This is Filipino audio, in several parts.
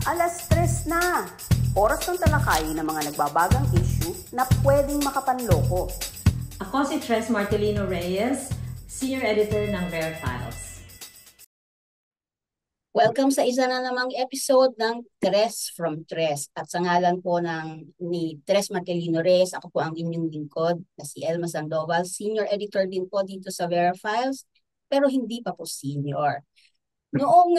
Alas 3 na. Oras ng talakayin ng mga nagbabagang issue na pwedeng makapanloko. Ako si Tres Martelino Reyes, Senior Editor ng Rare Files. Welcome sa isa na namang episode ng Tres from Tres. At sa ngalan po ni Tres Martelino Reyes, ako po ang inyong lingkod na si Elma Sandoval, Senior Editor din po dito sa Rare Files, pero hindi pa po senior. Noong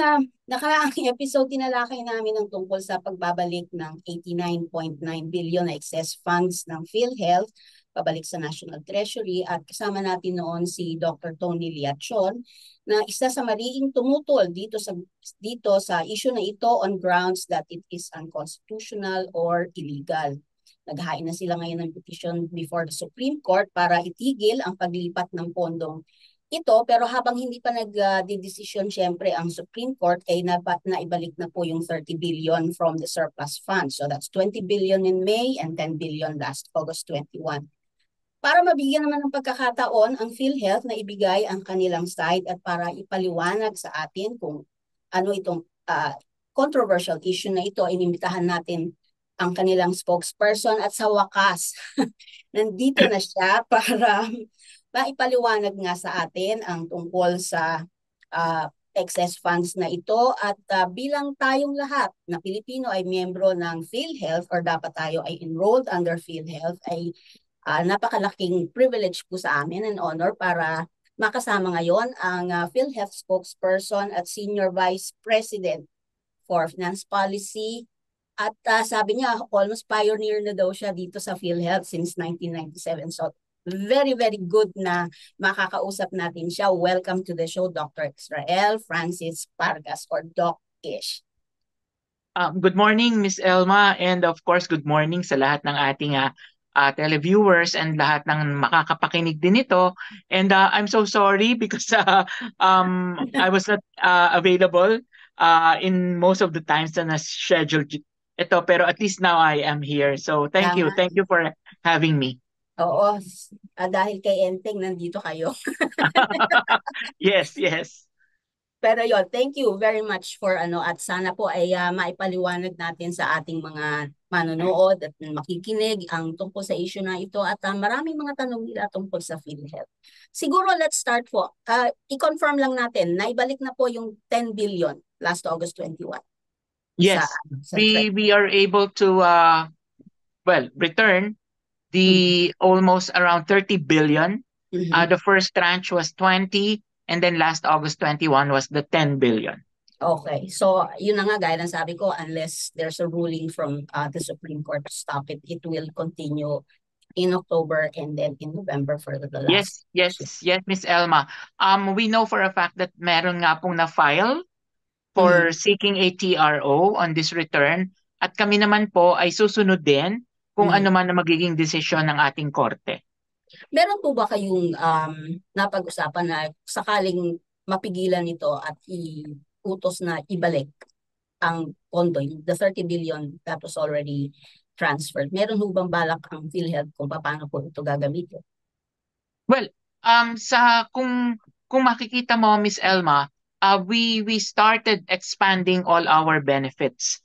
nakaraang episode, tinalakay namin ang tungkol sa pagbabalik ng 89.9 billion na excess funds ng PhilHealth pabalik sa National Treasury, at kasama natin noon si Dr. Tony Liachon na isa sa mariing tumutol dito sa issue na ito on grounds that it is unconstitutional or illegal. Naghain na sila ngayon ng petition before the Supreme Court para itigil ang paglipat ng pondong ito, pero habang hindi pa nag-decision syempre ang Supreme Court ay naibalik na po yung 30 billion from the surplus fund. So that's 20 billion in May and 10 billion last August 21. Para mabigyan naman ng pagkakataon ang PhilHealth na ibigay ang kanilang side at para ipaliwanag sa atin kung ano itong controversial issue na ito, inimbitahan natin ang kanilang spokesperson at sa wakas nandito na siya para maipaliwanag nga sa atin ang tungkol sa excess funds na ito. At bilang tayong lahat na Pilipino ay miyembro ng PhilHealth or dapat tayo ay enrolled under PhilHealth, ay napakalaking privilege po sa amin and honor para makasama ngayon ang PhilHealth spokesperson at Senior Vice President for Finance Policy. At sabi niya, almost pioneer na daw siya dito sa PhilHealth since 1997. So very, very good na makakausap natin siya. Welcome to the show, Dr. Israel Francis Pargas or Doc Ish. Good morning, Miss Elma, and of course, good morning sa lahat ng ating televiewers and lahat ng makakapakinig din ito. And I'm so sorry because I was not available in most of the times na scheduled ito, pero at least now I am here. So thank you for having me. Oo, dahil kay Enteng, nandito kayo. Yes. Pero yon, thank you very much for at sana po ay maipaliwanag natin sa ating mga manonood at makikinig ang tungkol sa issue na ito at maraming mga tanong nila tungkol sa PhilHealth. Siguro let's start po. I-confirm lang natin, naibalik na po yung 10 billion last August 21. Yes, we are able to return the almost around 30 billion. The first tranche was 20, and then last August 21 was the 10 billion. Okay, so yun na nga, gaya ng sabi ko, unless there's a ruling from the Supreme Court to stop it, it will continue in October and then in November for the last. Yes, Miss Elma. We know for a fact that meron nga pong na-file for seeking a TRO on this return, at kami naman po ay susunod din kung ano man na magiging desisyon ng ating korte. Meron po ba kayong napag-usapan na sakaling mapigilan ito at utos na ibalik ang pondo, the 30 billion that was already transferred? Meron po bang balak ang PhilHealth kung paano po ito gagamitin? Well, kung makikita mo, Miss Elma, we started expanding all our benefits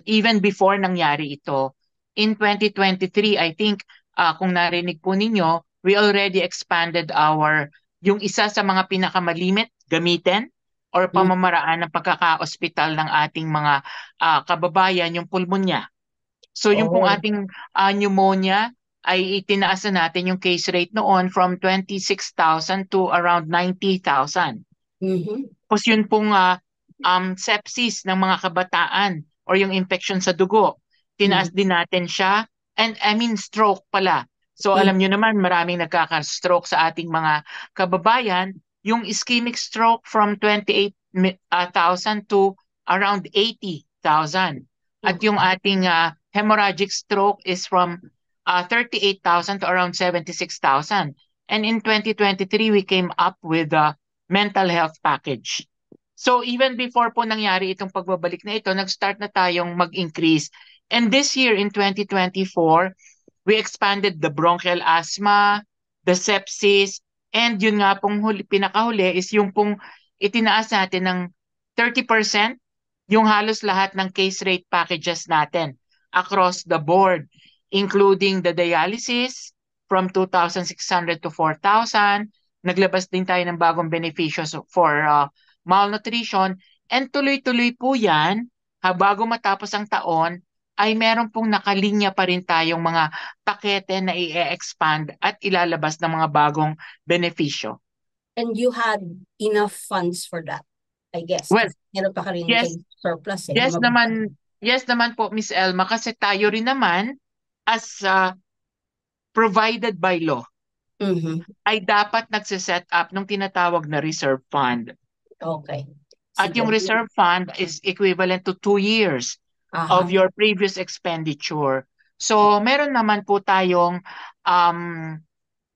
even before nangyari ito. In 2023, I think, kung narinig po ninyo, we already expanded yung isa sa mga pinakamalimit gamitin or pamamaraan ng pagkaka-ospital ng ating mga kababayan, yung pulmonya. So yung pong ating pneumonia ay itinaas na natin yung case rate noon from 26,000 to around 90,000. Tapos yun pong sepsis ng mga kabataan or yung infection sa dugo, tinaas din natin siya. And I mean stroke pala. So alam nyo naman, maraming nagkaka-stroke sa ating mga kababayan. Yung ischemic stroke from 28,000 to around 80,000. At yung ating hemorrhagic stroke is from 38,000 to around 76,000. And in 2023, we came up with a mental health package. So even before po nangyari itong pagbabalik na ito, nag-start na tayong mag-increase. And this year in 2024, we expanded the bronchial asthma, the sepsis, and yun nga pong pinakahuli is yung pong itinaas natin ng 30% yung halos lahat ng case rate packages natin across the board, including the dialysis from 2,600 to 4,000. Naglabas din tayo ng bagong beneficios for malnutrition. And tuloy-tuloy po yan, bago matapos ang taon, ay meron pong nakalinya pa rin tayong mga pakete na i-expand at ilalabas ng mga bagong benepisyo. And you had enough funds for that, I guess. Well, Kasi meron pa ka rin yes, kayo surplus eh. yes naman po, Miss Elma, kasi tayo rin naman as provided by law Mhm. ay dapat nagsiset up ng tinatawag na reserve fund. Okay. At Sige. yung reserve fund is equivalent to 2 years Aha. of your previous expenditure. So, meron naman po tayong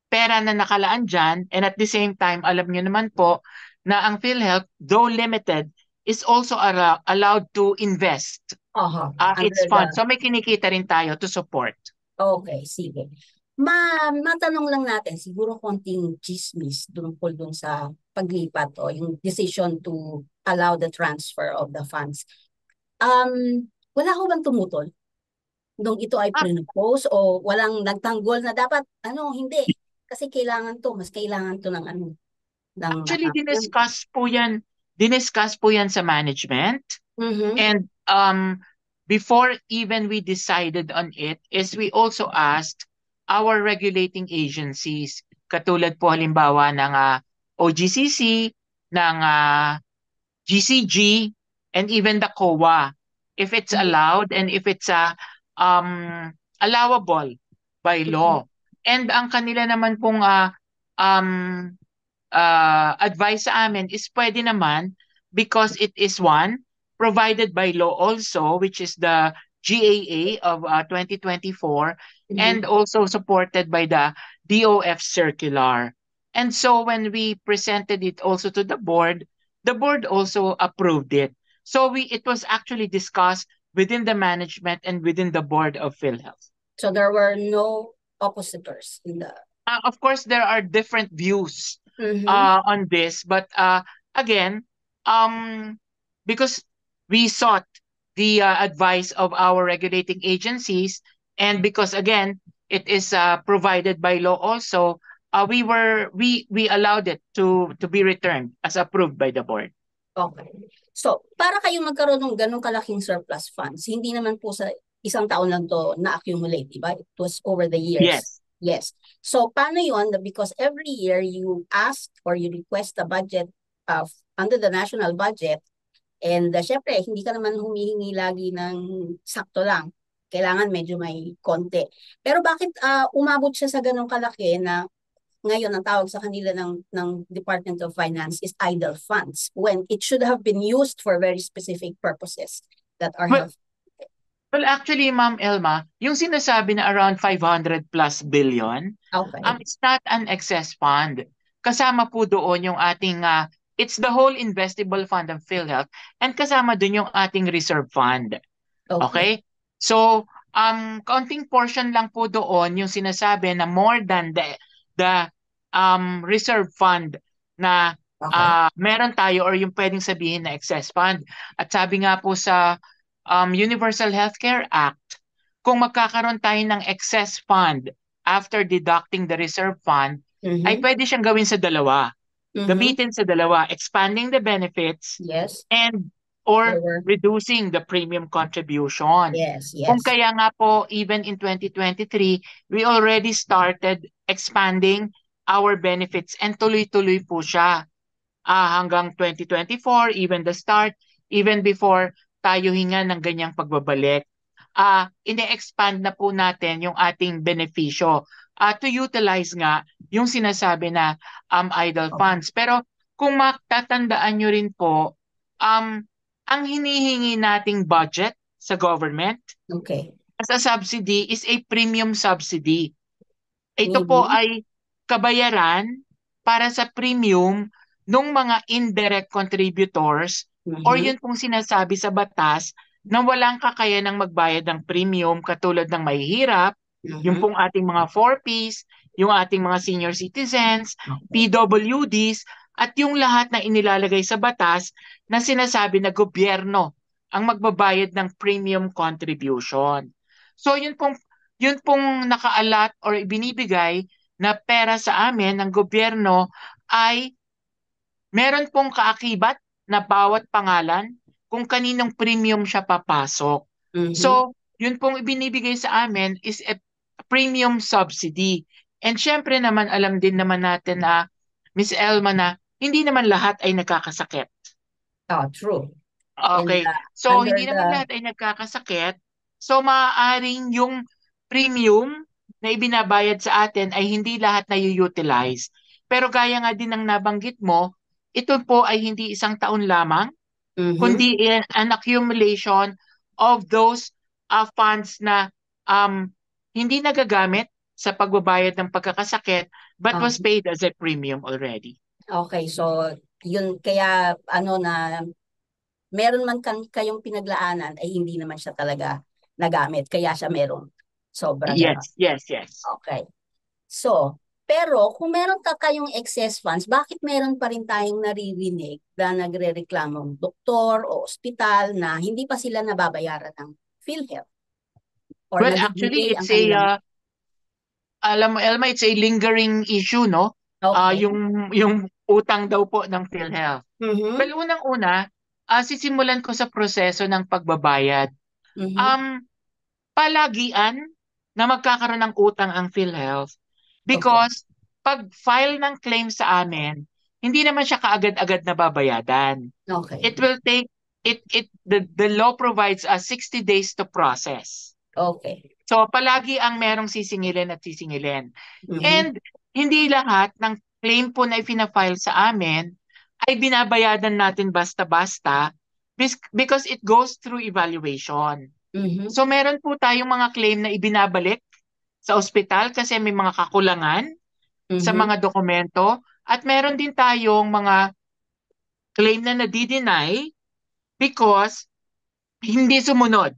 pera na nakalaan dyan, and at the same time, alam nyo naman po na ang PhilHealth, though limited, is also allowed to invest Aha. its Under fund. the- So, may kinikita rin tayo to support. Okay, sige. Matanong lang natin, siguro konting chismis tungkol dun sa paglipat o yung decision to allow the transfer of the funds. Wala ko bang tumutol nung ito ay pre-propose o walang nagtanggol na dapat, hindi. Kasi mas kailangan to ng Actually, diniscuss po yan sa management. Mhm. And before even we decided on it, is we also asked our regulating agencies, katulad po halimbawa ng OGCC, ng GCG, and even the COA, if it's allowed and if it's allowable by law. And ang kanila naman pong advice sa amin is pwede naman because it is provided by law also, which is the GAA of 2024, and also supported by the DOF circular. And so when we presented it also to the board also approved it. So it was actually discussed within the management and within the board of PhilHealth. So there were no oppositors in the... Of course, there are different views on this, but again, because we sought the advice of our regulating agencies, and because again, it is provided by law also, we allowed it to be returned as approved by the board. Okay. So, para kayong magkaroon ng ganong kalaking surplus funds, hindi naman po sa isang taon lang to na-accumulate, diba? It was over the years. Yes. Yes. So, paano yun? Because every year you ask or you request a budget under the national budget, and syempre, hindi ka naman humihingi lagi ng sakto lang. Kailangan medyo may konti. Pero bakit umabot siya sa ganong kalaki na ngayon ang tawag sa kanila ng Department of Finance is idle funds when it should have been used for very specific purposes that are helpful? Well, actually, Ma'am Elma, yung sinasabi na around 500 plus billion, Okay. It's not an excess fund. Kasama po doon yung ating, it's the whole investable fund of PhilHealth, and kasama doon yung ating reserve fund. Okay? So, counting portion lang po doon yung sinasabi na more than the reserve fund na meron tayo or yung pwedeng sabihin na excess fund. At sabi nga po sa Universal Healthcare Act, kung magkakaroon tayo ng excess fund after deducting the reserve fund, ay pwede siyang gawin sa dalawa. Gamitin sa dalawa, expanding the benefits and or reducing the premium contribution. Yes. Kung kaya nga po, even in 2023, we already started expanding our benefits and tuloy-tuloy po siya hanggang 2024, even the start, even before tayo hinga ng ganyang pagbabalik. Ine-expand na po natin yung ating benepisyo to utilize nga yung sinasabi na idle funds. Pero kung matatandaan nyo rin po, ang hinihingi nating budget sa government as a subsidy is a premium subsidy. Ito po ay kabayaran para sa premium ng mga indirect contributors or yun pong sinasabi sa batas na walang kakayanang magbayad ng premium katulad ng mahihirap, yung pong ating mga 4Ps, yung ating mga senior citizens, PWDs, at yung lahat na inilalagay sa batas na sinasabi na gobyerno ang magbabayad ng premium contribution. So yun pong nakaalat or ibinibigay na pera sa amin ng gobyerno ay meron pong kaakibat na bawat pangalan kung kaninong premium siya papasok. Mhm. So, yun pong ibinibigay sa amin is a premium subsidy. And syempre naman, alam din naman natin na, Miss Elma, na hindi naman lahat ay nagkakasakit. True. And Okay. So, under hindi naman the lahat ay nagkakasakit. So, maaaring yung premium na ibinabayad sa atin ay hindi lahat na utilize. Pero gaya nga din ng nabanggit mo, ito po ay hindi isang taon lamang, kundi an accumulation of those funds na hindi nagagamit sa pagbabayad ng pagkakasakit but was Ah, paid as a premium already. okay, so yun kaya na meron man kayong pinaglaanan ay hindi naman siya talaga nagamit kaya siya merong sobra ganon. Yes, yes, yes. Okay. So, pero kung meron kayong excess funds, bakit meron pa rin tayong naririnig na nagrereklamong doktor o ospital na hindi pa sila nababayaran ng PhilHealth or Well, nag-delay actually, ang it's kanilang... alam mo, Elma, it's a lingering issue, no? Okay. Yung utang daw po ng PhilHealth. Mhm. Well, unang-una, sisimulan ko sa proseso ng pagbabayad. Mhm. Um, Palagian na magkakaroon ng utang ang PhilHealth Okay. because pag file ng claim sa amin, hindi naman siya kaagad-agad na babayadan. Okay. It will take the law provides us 60 days to process. Okay. So palagi ang merong sisingilin at sisingilin. Mhm. And hindi lahat ng claim po na ipina-file sa amin ay binabayadan natin basta-basta because it goes through evaluation. Mhm. So meron po tayong mga claim na ibinabalik sa ospital kasi may mga kakulangan sa Mhm. mga dokumento at meron din tayong mga claim na nadi-deny because hindi sumunod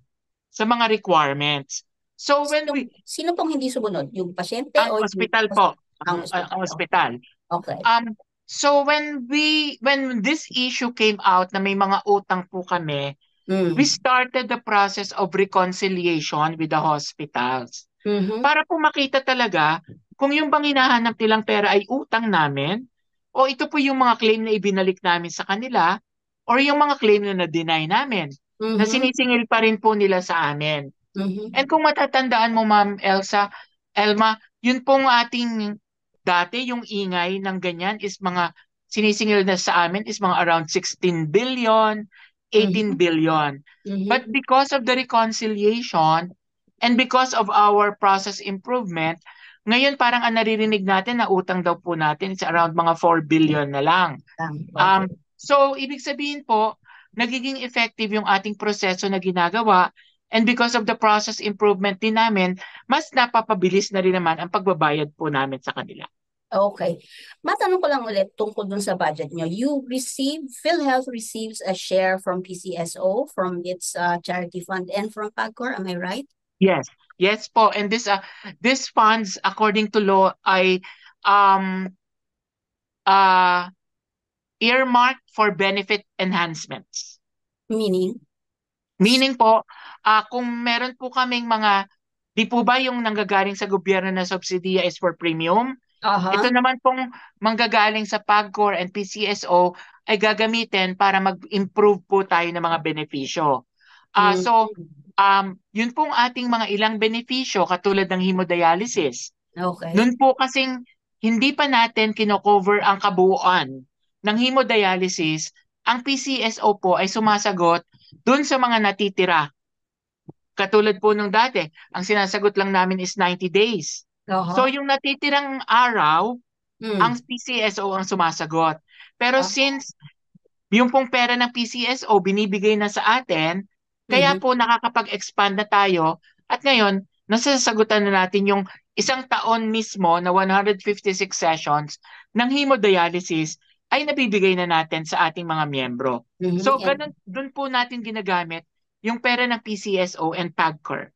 sa mga requirements. So when Sino pong hindi sumunod? Yung pasyente ang o yung ospital po, ang ang ospital? ospital. Okay. So when this issue came out na may mga utang po kami, we started the process of reconciliation with the hospitals. Mhm. Para po makita talaga kung yung bang hinahanap nilang pera ay utang namin o ito po yung mga claim na ibinalik namin sa kanila or yung mga claim na na-deny namin na Mhm. sinisingil pa rin po nila sa amin. Mhm. And kung matatandaan mo, Ma'am Elma, yun pong ating dati, yung ingay ng ganyan is mga sinisingil na sa amin is mga around 16 billion, 18 Mhm. billion. But Mhm. because of the reconciliation and because of our process improvement, ngayon parang ang naririnig natin na utang daw po natin is around mga 4 billion na lang. Okay. So, ibig sabihin po, nagiging effective yung ating proseso na ginagawa and because of the process improvement din namin, mas napapabilis na rin naman ang pagbabayad po namin sa kanila. Okay. Matanong ko lang ulit tungkol dun sa budget nyo. PhilHealth receives a share from PCSO, from its charity fund, and from PAGCOR, am I right? Yes. Yes po. And this funds, according to law, ay um, earmarked for benefit enhancements. Meaning? Meaning po, kung meron po kaming mga, di po ba yung nanggagaling sa gobyerno na subsidiya is for premium? Ito naman pong manggagaling sa PAGCOR and PCSO ay gagamitin para mag-improve po tayo ng mga benepisyo. So, yun pong ating mga ilang benepisyo katulad ng hemodialysis. Okay. Noon po kasing hindi pa natin kino-cover ang kabuuan ng hemodialysis, ang PCSO po ay sumasagot dun sa mga natitira. Katulad po nung dati, ang sinasagot lang namin is 90 days. So yung natitirang araw, ang PCSO ang sumasagot. Pero since yung pong pera ng PCSO binibigay na sa atin, kaya po nakakapag-expand na tayo at ngayon, nasasagutan na natin yung isang taon mismo na 156 sessions ng hemodialysis ay nabibigay na natin sa ating mga miyembro. So ganun, dun po natin ginagamit yung pera ng PCSO and PAGCOR.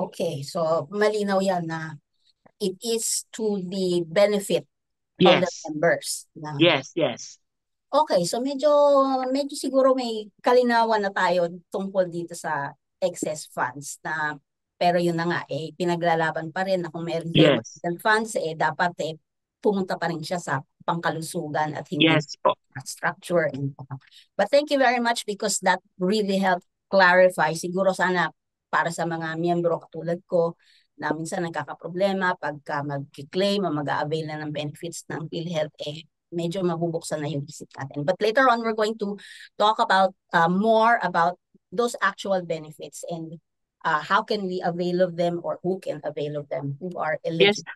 Okay. So malinaw yan na it is to the benefit of the Yes. members. Yes, yes. Okay, so medyo siguro may kalinawan na tayo tungkol dito sa excess funds na pero yun na nga pinaglalaban pa rin na kung meron tayong Yes. excess funds dapat pumunta pa rin siya sa pangkalusugan at hindi Yes po. structure. But thank you very much because that really helped clarify. Siguro sana para sa mga miyembro katulad ko na minsan nagkakaproblema pagka mag-claim o mag-a-avail na ng benefits ng PhilHealth, medyo mabubuksan na yung isip natin. But later on, we're going to talk about more about those actual benefits and how can we avail of them or who can avail of them, who are Yes. eligible.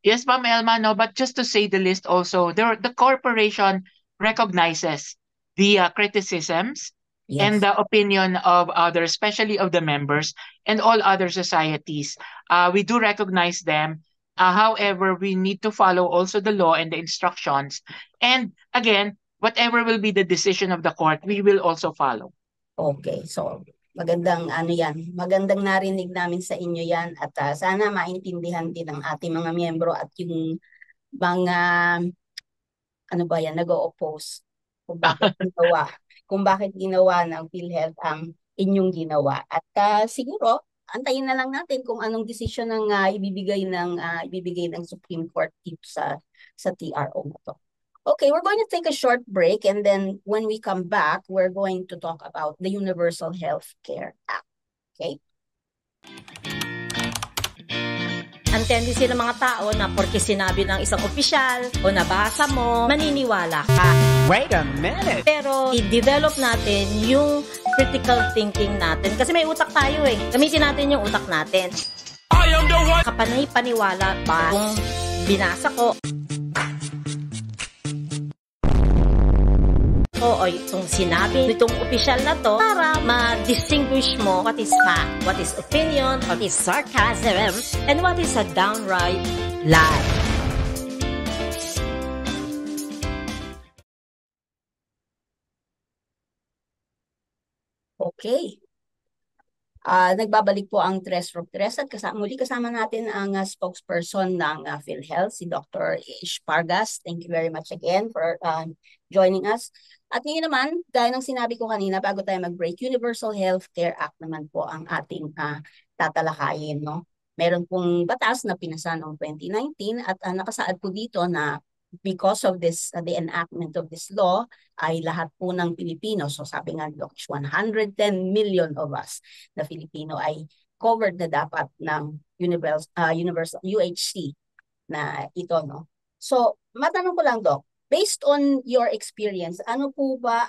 Yes, Ma'am Elma, no, but just to say the list also, the corporation recognizes the criticisms and Yes. the opinion of others, especially of the members and all other societies. We do recognize them. However, we need to follow also the law and the instructions. And again, whatever will be the decision of the court, we will also follow. Okay, so magandang magandang narinig namin sa inyo yan at sana maintindihan din ng ating mga miyembro at yung mga nag-o-oppose kung bakit ginawa ng PhilHealth ang inyong ginawa. At siguro antayin na lang natin kung anong desisyon ng ibibigay ng Supreme Court dito sa TRO na to. Okay, we're going to take a short break and then when we come back, we're going to talk about the Universal Health Care Act. Okay? Ang tendency ng mga tao na porque sinabi ng isang opisyal o nabasa mo, maniniwala ka. Wait a minute! Pero i-develop natin yung critical thinking natin. Kasi may utak tayo Gamitin natin yung utak natin. I am the one! Kapanay-paniwala ba kung binasa ko o itong sinabi nitong opisyal na to para ma-distinguish mo what is fact, what is opinion, what is sarcasm, and what is a downright lie. Okay. Nagbabalik po ang Tres from Tres at muli kasama natin ang spokesperson ng PhilHealth, si Dr. Ish Pargas. Thank you very much again for joining us. At ngayon naman, gaya ng sinabi ko kanina bago tayo mag-break, Universal Health Care Act naman po ang ating tatalakayin. No? Meron pong batas na pinasa noong 2019 at nakasaad po dito na because of this, the enactment of this law, ay lahat po ng Pilipino, so sabi nga 110 million of us na Filipino ay covered na dapat ng universal UHC na ito, no? So, matanong ko lang, Doc, based on your experience, ano po ba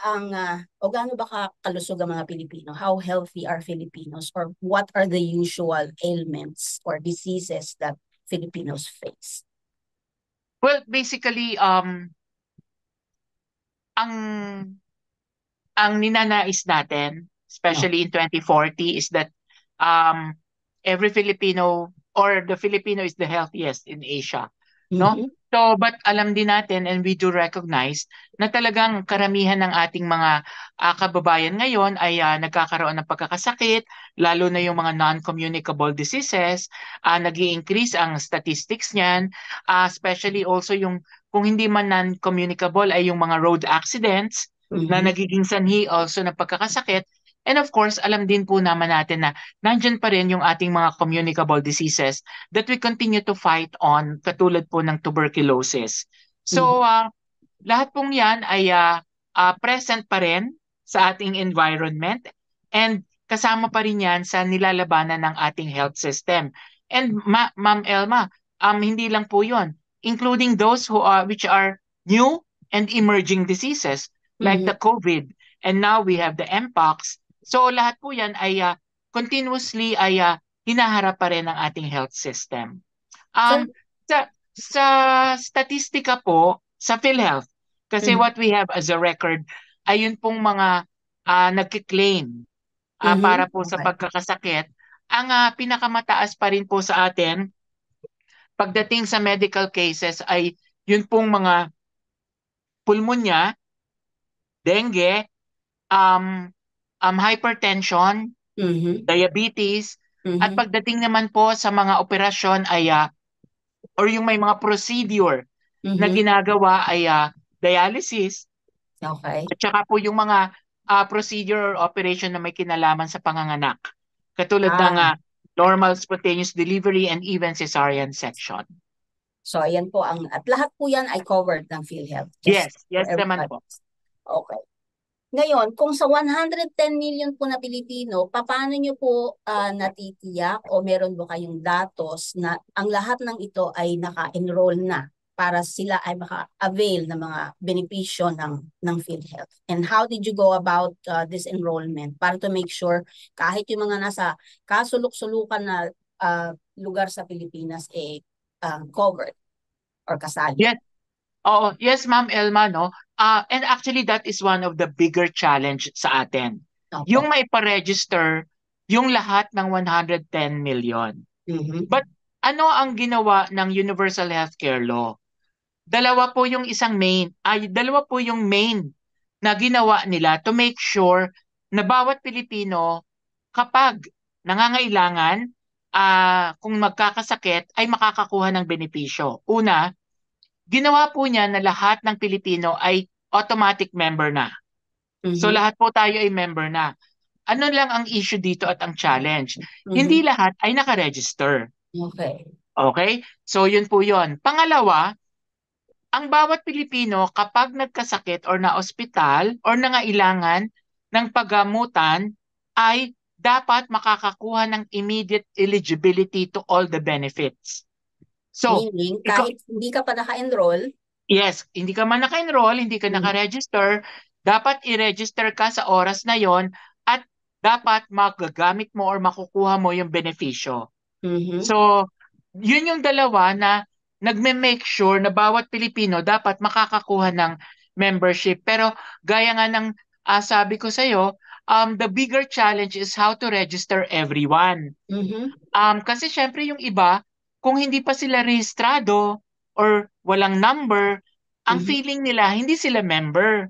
o gaano ba kalusog ang mga Pilipino? How healthy are Filipinos? Or what are the usual ailments or diseases that Filipinos face? Well, basically, ang ninanais natin, especially in 2040, is that every Filipino or the Filipino is the healthiest in Asia. No? So, but alam din natin and we do recognize na talagang karamihan ng ating mga kababayan ngayon ay nagkakaroon ng pagkakasakit, lalo na yung mga non-communicable diseases, nag-i-increase ang statistics niyan, especially also yung kung hindi man non-communicable ay yung mga road accidents na nagiging sanhi also ng pagkakasakit. And of course, alam din po naman natin na nandyan pa rin yung ating mga communicable diseases that we continue to fight on, katulad po ng tuberculosis. So, lahat pong yan ay present pa rin sa ating environment and kasama pa rin yan sa nilalabanan ng ating health system. And Ma'am Elma, hindi lang po yun, including those which are new and emerging diseases like the COVID. And now we have the Mpox. So lahat po yan ay continuously ay hinaharap pa rin ng ating health system. Sa statistika po sa PhilHealth, kasi what we have as a record ay yun pong mga nagkiklaim para po sa pagkakasakit. Ang pinakamataas pa rin po sa atin pagdating sa medical cases ay yun pong mga pulmonya, dengue, hypertension, diabetes, at pagdating naman po sa mga operasyon ay or yung may mga procedure na ginagawa ay dialysis, Okay. At saka po yung mga procedure or operation na may kinalaman sa panganganak. Katulad ng Ah, normal spontaneous delivery and even cesarean section. so ayan po at lahat po yan ay covered ng PhilHealth. Just Yes, for yes naman everybody. po. Okay. Ngayon, kung sa 110 million po na Pilipino, paano nyo po natitiyak o meron ba kayong datos na ang lahat ng ito ay naka-enroll na para sila ay maka-avail ng mga benepisyo ng PhilHealth? And how did you go about this enrollment para to make sure kahit yung mga nasa kasulok-sulukan na lugar sa Pilipinas covered or kasali? Yes. Oo, yes, Ma'am Elma, no? And actually, that is one of the bigger challenge sa atin. Opo. Yung maipa-register yung lahat ng 110 million. Mhm. But ano ang ginawa ng Universal Healthcare Law? Dalawa po yung main na ginawa nila to make sure na bawat Pilipino kapag nangangailangan, kung magkakasakit ay makakakuha ng benepisyo. Una, ginawa po niya na lahat ng Pilipino ay automatic member na. So Mhm. lahat po tayo ay member na. Ano lang ang issue dito at ang challenge? Mhm. Hindi lahat ay naka-register. Okay. Okay? So yun po yun. Pangalawa, ang bawat Pilipino kapag nagkasakit or na-ospital or nangailangan ng paggamutan ay dapat makakakuha ng immediate eligibility to all the benefits. So, Meaning, ikaw, kahit hindi ka pa naka-enroll, yes, hindi ka man naka-enroll, hindi ka naka-register, dapat i-register ka sa oras na yon at dapat magagamit mo or makukuha mo yung benepisyo. mhm, So, yun yung dalawa na nagme-make sure na bawat Pilipino dapat makakakuha ng membership. Pero gaya nga ng sabi ko sa'yo, the bigger challenge is how to register everyone. mhm, Kasi syempre yung iba, kung hindi pa sila rehistrado or walang number, ang mhm, feeling nila hindi sila member.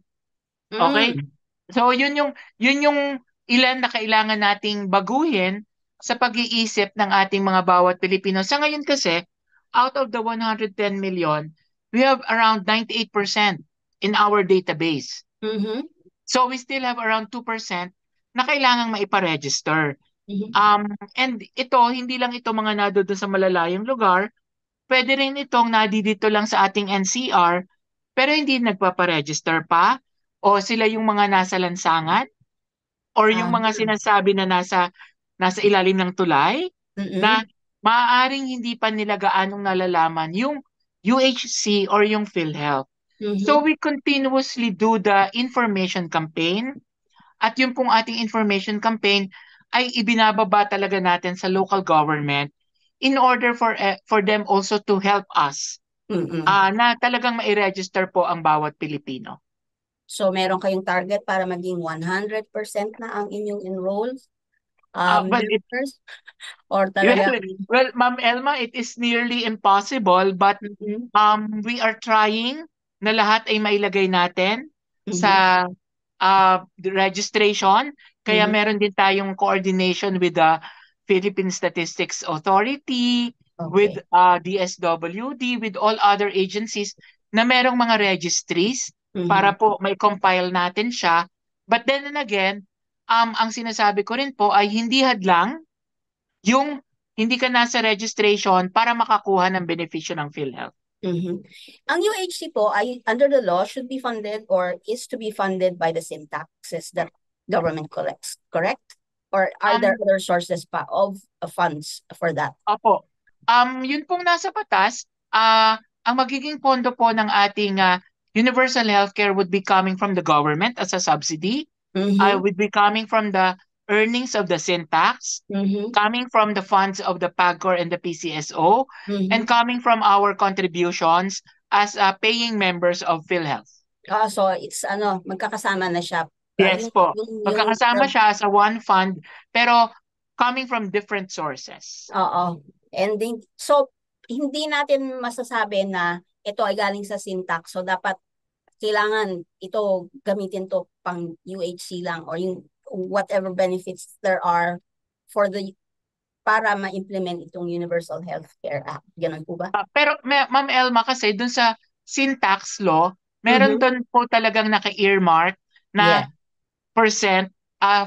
Okay? mm, So yun yung ilan na kailangan nating baguhin sa pag-iisip ng ating mga bawat Pilipino. Sa ngayon kasi, out of the 110 million, we have around 98% in our database. mhm, So we still have around 2% na kailangang maipa-register. mhm, And ito, hindi lang ito mga nado sa malalayong lugar, pwede rin itong nadidito lang sa ating NCR, pero hindi nagpapa-register pa, o sila yung mga nasa lansangan, or yung mga sinasabi na nasa ilalim ng tulay, na mhm, maaaring hindi pa nila gaanong nalalaman yung UHC or yung PhilHealth. So mhm. we continuously do the information campaign, at yung pong ating information campaign ay ibinababa talaga natin sa local government in order for them also to help us Mm-mm. na talagang mai-register po ang bawat Pilipino. So, meron kayong target para maging 100% na ang inyong enrolled Well, members? Or talagang... well, Ma'am Elma, it is nearly impossible, but Mhm, we are trying na lahat ay mailagay natin mhm, sa the registration. Kaya mhm. meron din tayong coordination with the Philippine Statistics Authority, with Okay. DSWD, with all other agencies na merong mga registries para Mhm. po may compile natin siya. But then again, ang sinasabi ko rin po ay hindi hadlang yung hindi ka nasa registration para makakuha ng benepisyo ng PhilHealth. Mhm. Ang UHC po ay under the law should be funded or is to be funded by the same taxes that government collects, correct? Or are there Um, other sources pa of funds for that? Opo. Yun pong nasa batas, ang magiging pondo po ng ating universal healthcare would be coming from the government as a subsidy. Mhm, Would be coming from the earnings of the sin tax, mhm, coming from the funds of the PAGCOR and the PCSO, and mhm. coming from our contributions as paying members of PhilHealth. So it's magkakasama na siya. Yes po. Yung Magkakasama siya as a one fund, pero coming from different sources. oo. And then, so hindi natin masasabi na ito ay galing sa syntax. So dapat kailangan ito gamitin to pang UHC lang or yung whatever benefits there are for para ma-implement itong Universal Healthcare Act. Ganun po ba? Pero Ma'am Elma, kasi dun sa sin tax law, meron doon po talagang naka-earmark Yeah. na percent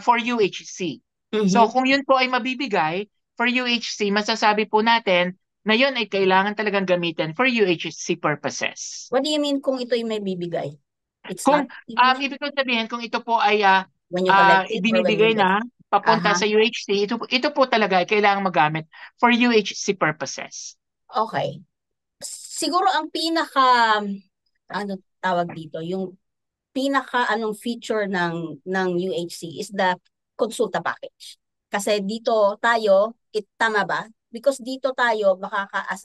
for UHC. So kung yun po ay mabibigay for UHC, masasabi po natin na yun ay kailangan talagang gamitin for UHC purposes. What do you mean kung ito'y may bibigay? It's Kung not given ibig ko sabihin kung ito po ay when you collect it or when you ibinibigay get na papunta Aha. sa UHC, ito po talaga ay kailangan magamit for UHC purposes. Okay. Siguro ang pinaka ano tawag dito, yung pinaka anong feature ng UHC is the consulta package. Kasi dito tayo, tama ba? Because dito tayo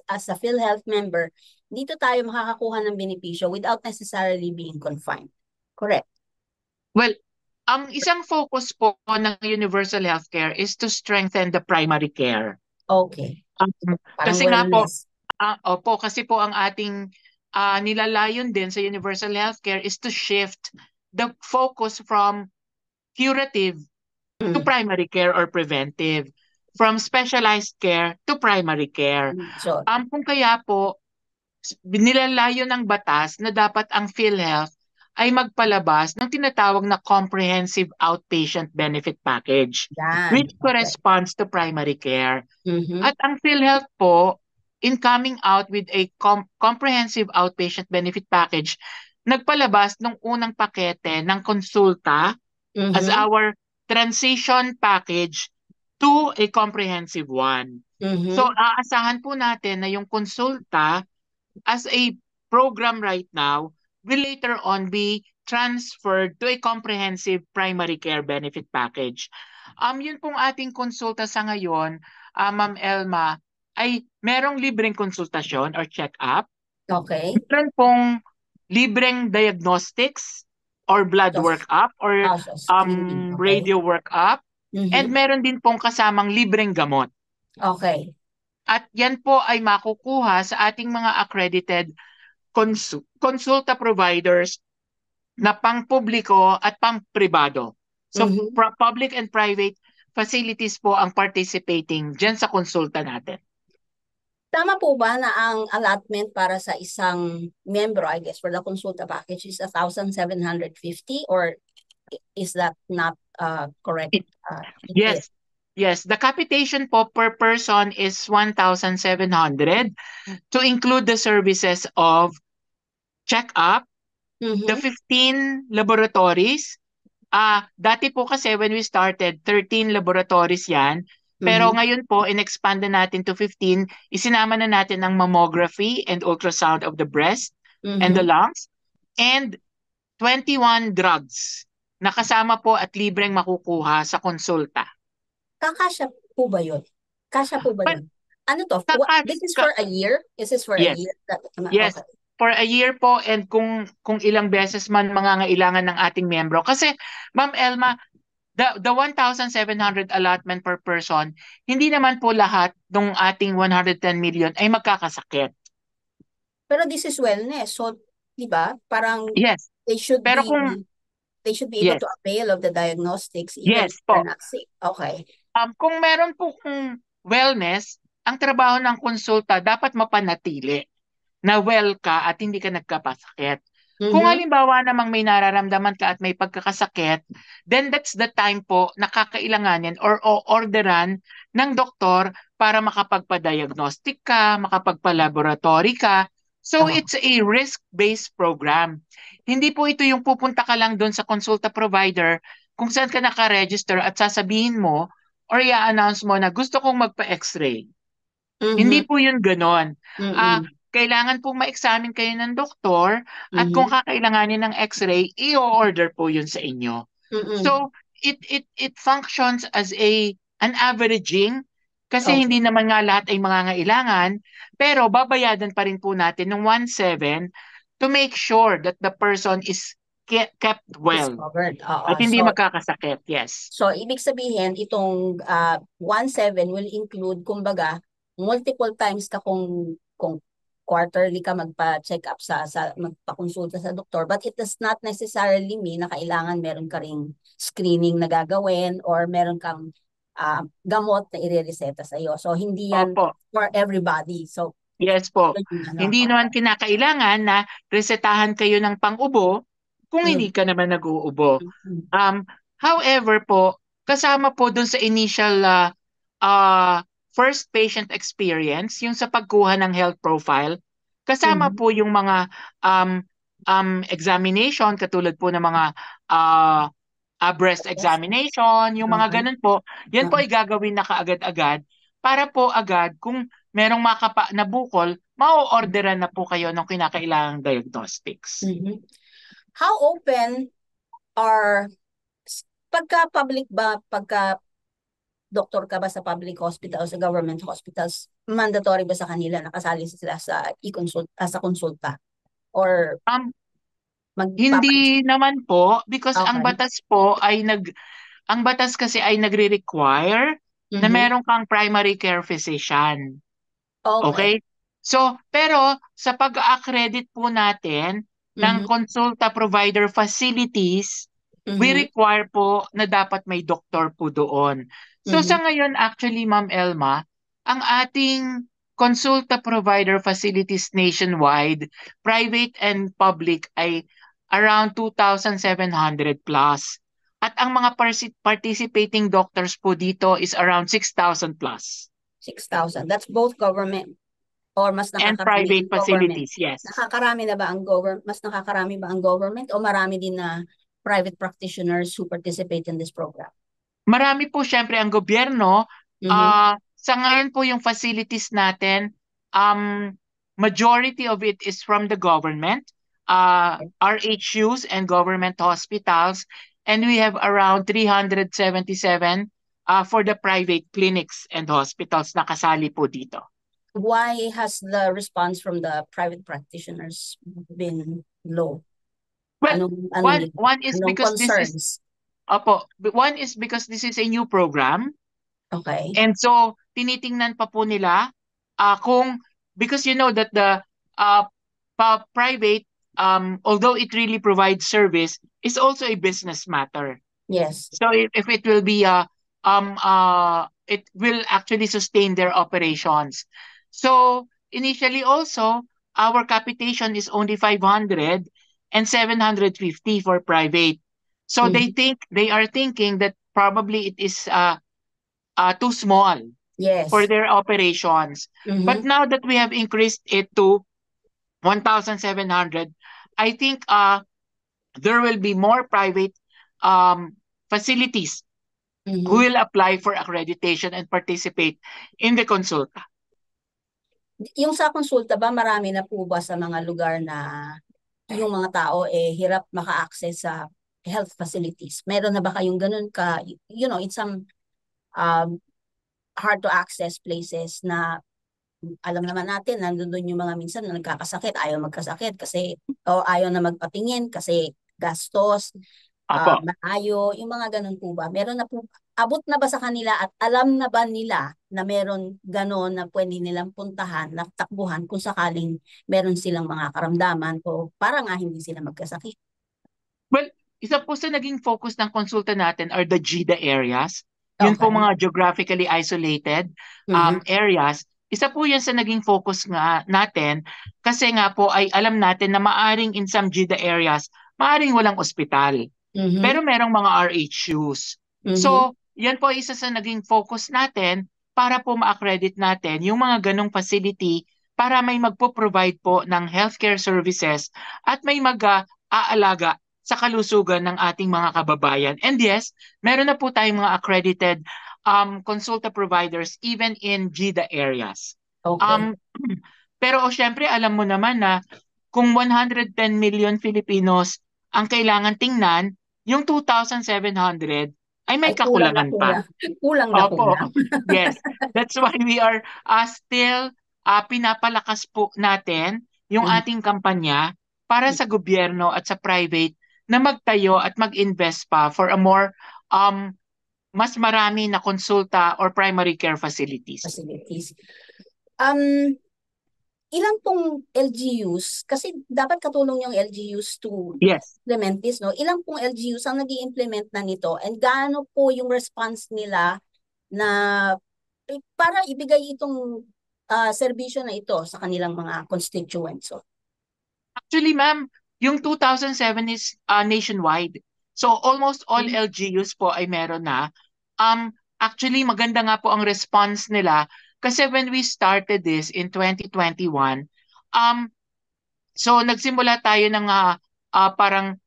as a PhilHealth member, dito tayo makakakuha ng benepisyo without necessarily being confined. Correct? Well, ang isang focus po ng universal healthcare is to strengthen the primary care. Okay. Parang Kasi nga po, wellness. opo, kasi po ang ating nilalayon din sa universal healthcare is to shift the focus from curative to primary care or preventive, from specialized care to primary care. So, Kung kaya po, nilalayo ng batas na dapat ang PhilHealth ay magpalabas ng tinatawag na comprehensive outpatient benefit package, yan. which corresponds to primary care. At ang PhilHealth po, in coming out with a comprehensive outpatient benefit package, nagpalabas ng unang pakete ng konsulta as our transition package to a comprehensive one. So aasahan po natin na yung konsulta as a program right now will later on be transferred to a comprehensive primary care benefit package. Yun pong ating konsulta sa ngayon, Ma'am Elma, ay merong libreng konsultasyon or check-up. Okay. Meron pong libreng diagnostics or blood workup or screening. Okay. radio workup. And meron din pong kasamang libreng gamot. Okay. At yan po ay makukuha sa ating mga accredited consulta providers na pang-publiko at pang-pribado. So public and private facilities po ang participating dyan sa konsulta natin. Tama po ba na ang allotment para sa isang membro, I guess, for the consulta package is 1,750 or is that not correct? Yes. Yes, the capitation po per person is 1,700 to include the services of check-up, the 15 laboratories. Dati po kasi when we started, 13 laboratories yan. Pero ngayon po, in-expand na natin to 15. Isinama na natin ang mammography and ultrasound of the breast and the lungs. And 21 drugs na kasama po at libreng makukuha sa konsulta. Kakasya po ba yun? Kasya po ba yun? Ano to? This is for a year? Is this for a year? Yes. Okay. For a year po and kung ilang beses man mangangailangan ng ating membro. Kasi, Ma'am Elma, the 1,700 allotment per person, hindi naman po lahat ng ating 110 million ay magkakasakit. Pero this is wellness. So, di ba? Parang yes. They should be able to avail of the diagnostics even if they're not sick. Okay. Kung meron po kung wellness, ang trabaho ng konsulta dapat mapanatili na well ka at hindi ka nagkapasakit. Kung halimbawa namang may nararamdaman ka at may pagkakasakit, then that's the time po na kakailanganin or orderan ng doktor para makapagpa-diagnostic ka, makapagpa-laboratory ka. So it's a risk-based program. Hindi po ito yung pupunta ka lang doon sa consulta provider kung saan ka naka-register at sasabihin mo or i-announce mo na gusto kong magpa-x-ray. Hindi po yun ganon. Kailangan pong ma-examine kayo ng doktor at kung kakailanganin ng x-ray, i-order po yun sa inyo. So it functions as an averaging kasi hindi naman nga lahat ay mangangailangan, pero babayadan pa rin po natin ng 1,700 to make sure that the person is kept well. At hindi magkakasakit, yes. So, ibig sabihin, itong 1,700 will include, kumbaga, multiple times ka kung quarterly ka magpa-check up magpa-consulta sa doktor, but it does not necessarily mean na kailangan meron ka ring screening na gagawin or meron kang gamot na i-reseta sa iyo. So hindi yan for everybody. So Yes po. Ano, Hindi naman kinakailangan na resetahan kayo ng pang-ubo kung hindi mm, ka naman nag-uubo. mm, Um, However po, kasama po dun sa initial uh, first patient experience, yung sa pagkuha ng health profile, kasama mm, po yung mga um, examination, katulad po ng mga uh, breast yes, examination, yung mga uh-huh, ganun po. Yan po uh-huh, ay gagawin na kaagad-agad para po agad kung merong makapa na bukol, ma-orderan na po kayo ng kinakailangang diagnostics. mhm. How open are pagka doktor ka ba sa public hospital o sa government hospitals, mandatory ba sa kanila nakasali sila sa e-consult sa konsulta or Um, magpapansin? Hindi naman po because Okay. ang batas kasi ay nagre-require na Mhm. meron kang primary care physician. Okay. Okay? So, pero sa pag-accredit po natin ng Mhm. consulta provider facilities, we Mhm. require po na dapat may doktor po doon. So Mhm. sa ngayon actually Ma'am Elma, ang ating consulta provider facilities nationwide, private and public ay around 2,700 plus. At ang mga participating doctors po dito is around 6,000 plus. 6,000. That's both government or mas And nakakarami private ang government? facilities, yes. Nakakarami na ba ang government? Mas nakakarami ba ang government o marami din na private practitioners who participate in this program? Marami po syempre ang gobyerno. Mhm. Sa ngayon po yung facilities natin, majority of it is from the government, RHUs and government hospitals, and we have around 377 for the private clinics and hospitals na kasali po dito. Why has the response from the private practitioners been low? Well, Anong one is anong because this is concerns? one is because this is a new program. Okay. And so, tinitingnan pa po nila kung, because you know that the uh, private, although it really provides service, is also a business matter. Yes. So if it will be, it will actually sustain their operations. So initially also, our capitation is only 500 and 750 for private. So Mhm. they are thinking that probably it is too small for Yes. their operations. But Mhm. now that we have increased it to 1,700, I think there will be more private facilities who Mhm. will apply for accreditation and participate in the consulta. Yung sa konsulta ba, marami na po ba sa mga lugar na yung mga tao hirap maka-access sa health facilities? Meron na ba kayong ganun in some um, hard to access places na alam naman natin, nandun doon yung mga minsan na nagkakasakit, ayaw magkasakit kasi, o ayaw na magpatingin kasi gastos, Apo. malayo, yung mga ganun po ba? Meron na po, abot na ba sa kanila at alam na ba nila na meron ganon na pwede nilang puntahan, na takbuhan kung sakaling meron silang mga karamdaman o para nga hindi sila magkasakit? Well, isa po sa naging focus ng konsulta natin are the GIDA areas. Yun po Okay. mga geographically isolated Mhm. areas. Isa po yan sa naging focus nga natin kasi nga po ay alam natin na maaring in some GIDA areas, maaring walang ospital. Pero Mhm. merong mga RHUs. Mhm. So, yan po ay isa sa naging focus natin para po ma-accredit natin yung mga ganong facility para may magpo-provide po ng healthcare services at may mag-aalaga sa kalusugan ng ating mga kababayan. And yes, meron na po tayong mga accredited consulta providers even in GIDA areas. Okay. Pero syempre alam mo naman na kung 110 million Filipinos ang kailangan tingnan, yung 2,700 ay may Ay, kulang na kakulangan pa. kulang. Kulang na Opo. kulang. Yes. That's why we are still pinapalakas po natin yung Mhm. ating kampanya para sa gobyerno at sa private na magtayo at mag-invest pa for a more mas marami na konsulta or primary care facilities. Facilities. Ilan pong LGUs, kasi dapat katulong yung LGUs to Yes. implement this, no? Ilan pong LGUs ang nag-i-implement na nito and gaano po yung response nila na para ibigay itong serbisyo na ito sa kanilang mga constituents? Actually, ma'am, yung 2007 is nationwide. So almost all LGUs po ay meron na. Actually, maganda nga po ang response nila kasi when we started this in 2021, so nagsimula tayo ng parang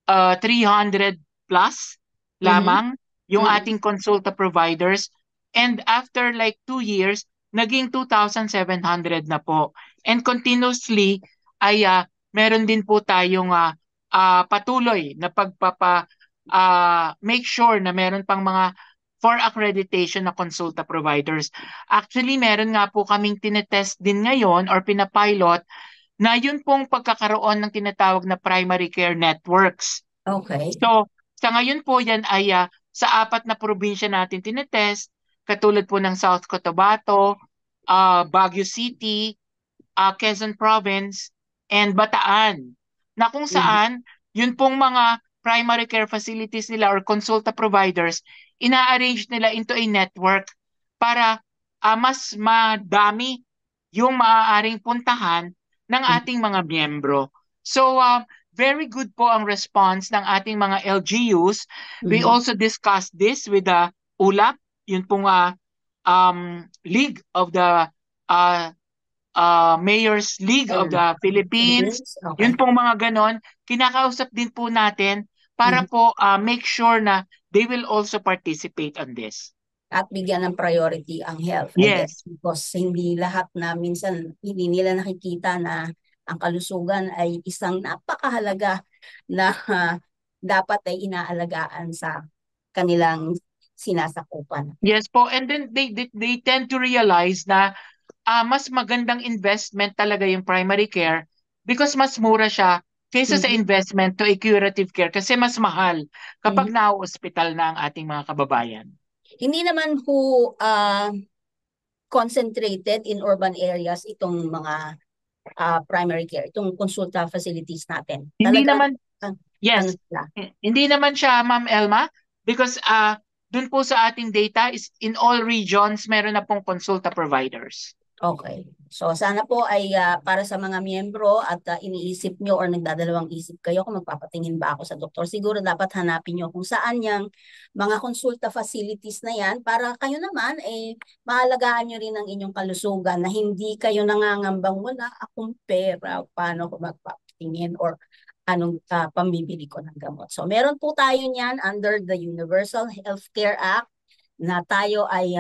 300 plus lamang yung ating consulta providers. And after like 2 years, naging 2,700 na po. And continuously, ay meron din po tayong patuloy na make sure na meron pang mga for accreditation na consulta providers. Actually, meron nga po kaming tinetest din ngayon or pinapilot na yun pong pagkakaroon ng tinatawag na primary care networks. Okay. So, sa ngayon po yan ay sa 4 na probinsya natin tinetest, katulad po ng South Cotabato, Baguio City, Quezon Province, and Bataan, na kung saan yun pong mga primary care facilities nila or consulta providers, ina-arrange nila into a network para mas madami yung maaaring puntahan ng ating mga miyembro. So, very good po ang response ng ating mga LGUs. We also discussed this with the ULAP, yun pong League of the Mayors League of the Philippines. Okay. Yun pong mga ganon. Kinakausap din po natin para po make sure na they will also participate on this. At bigyan ng priority ang health. Yes. Because hindi lahat na minsan hindi nila nakikita na ang kalusugan ay isang napakahalaga na dapat ay inaalagaan sa kanilang sinasakupan. Yes po, and then they tend to realize na mas magandang investment talaga yung primary care because mas mura siya kaysa sa investment to a curative care kasi mas mahal kapag na-hospital na ang ating mga kababayan. Hindi naman po concentrated in urban areas itong mga primary care, itong consulta facilities natin. Hindi Talagang, naman, yes, hindi naman siya, Ma'am Elma, because dun po sa ating data is in all regions meron na pong consulta providers. Okay. So sana po ay para sa mga miyembro at iniisip nyo or nagdadalawang isip kayo kung magpapatingin ba ako sa doktor, siguro dapat hanapin nyo kung saan yung mga konsulta facilities na yan para kayo naman mahalagaan nyo rin ang inyong kalusugan na hindi kayo nangangambang wala akong pera, paano ko magpapatingin or anong pambibili ko ng gamot. So meron po tayo niyan under the Universal Healthcare Act na tayo ay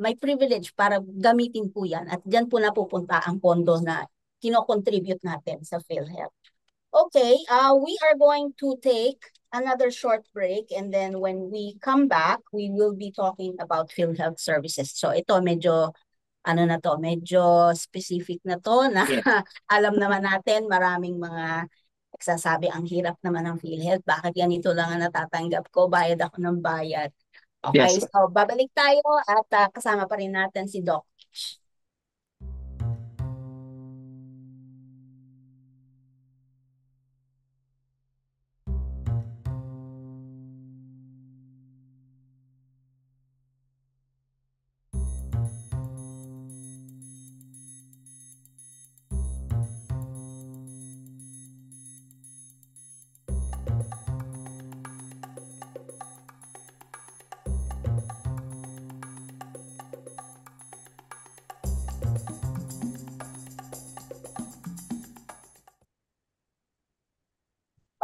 may privilege para gamitin po yan at dyan po napupunta ang pondo na kinocontribute natin sa PhilHealth. Okay, we are going to take another short break and then when we come back, we will be talking about PhilHealth services. So ito medyo medyo specific na to na alam naman natin maraming mga nagsasabi ang hirap naman ng PhilHealth. Bakit ganito lang ang natatanggap ko? Bayad ako ng bayad. Okay, so babalik tayo at kasama pa rin natin si Doc.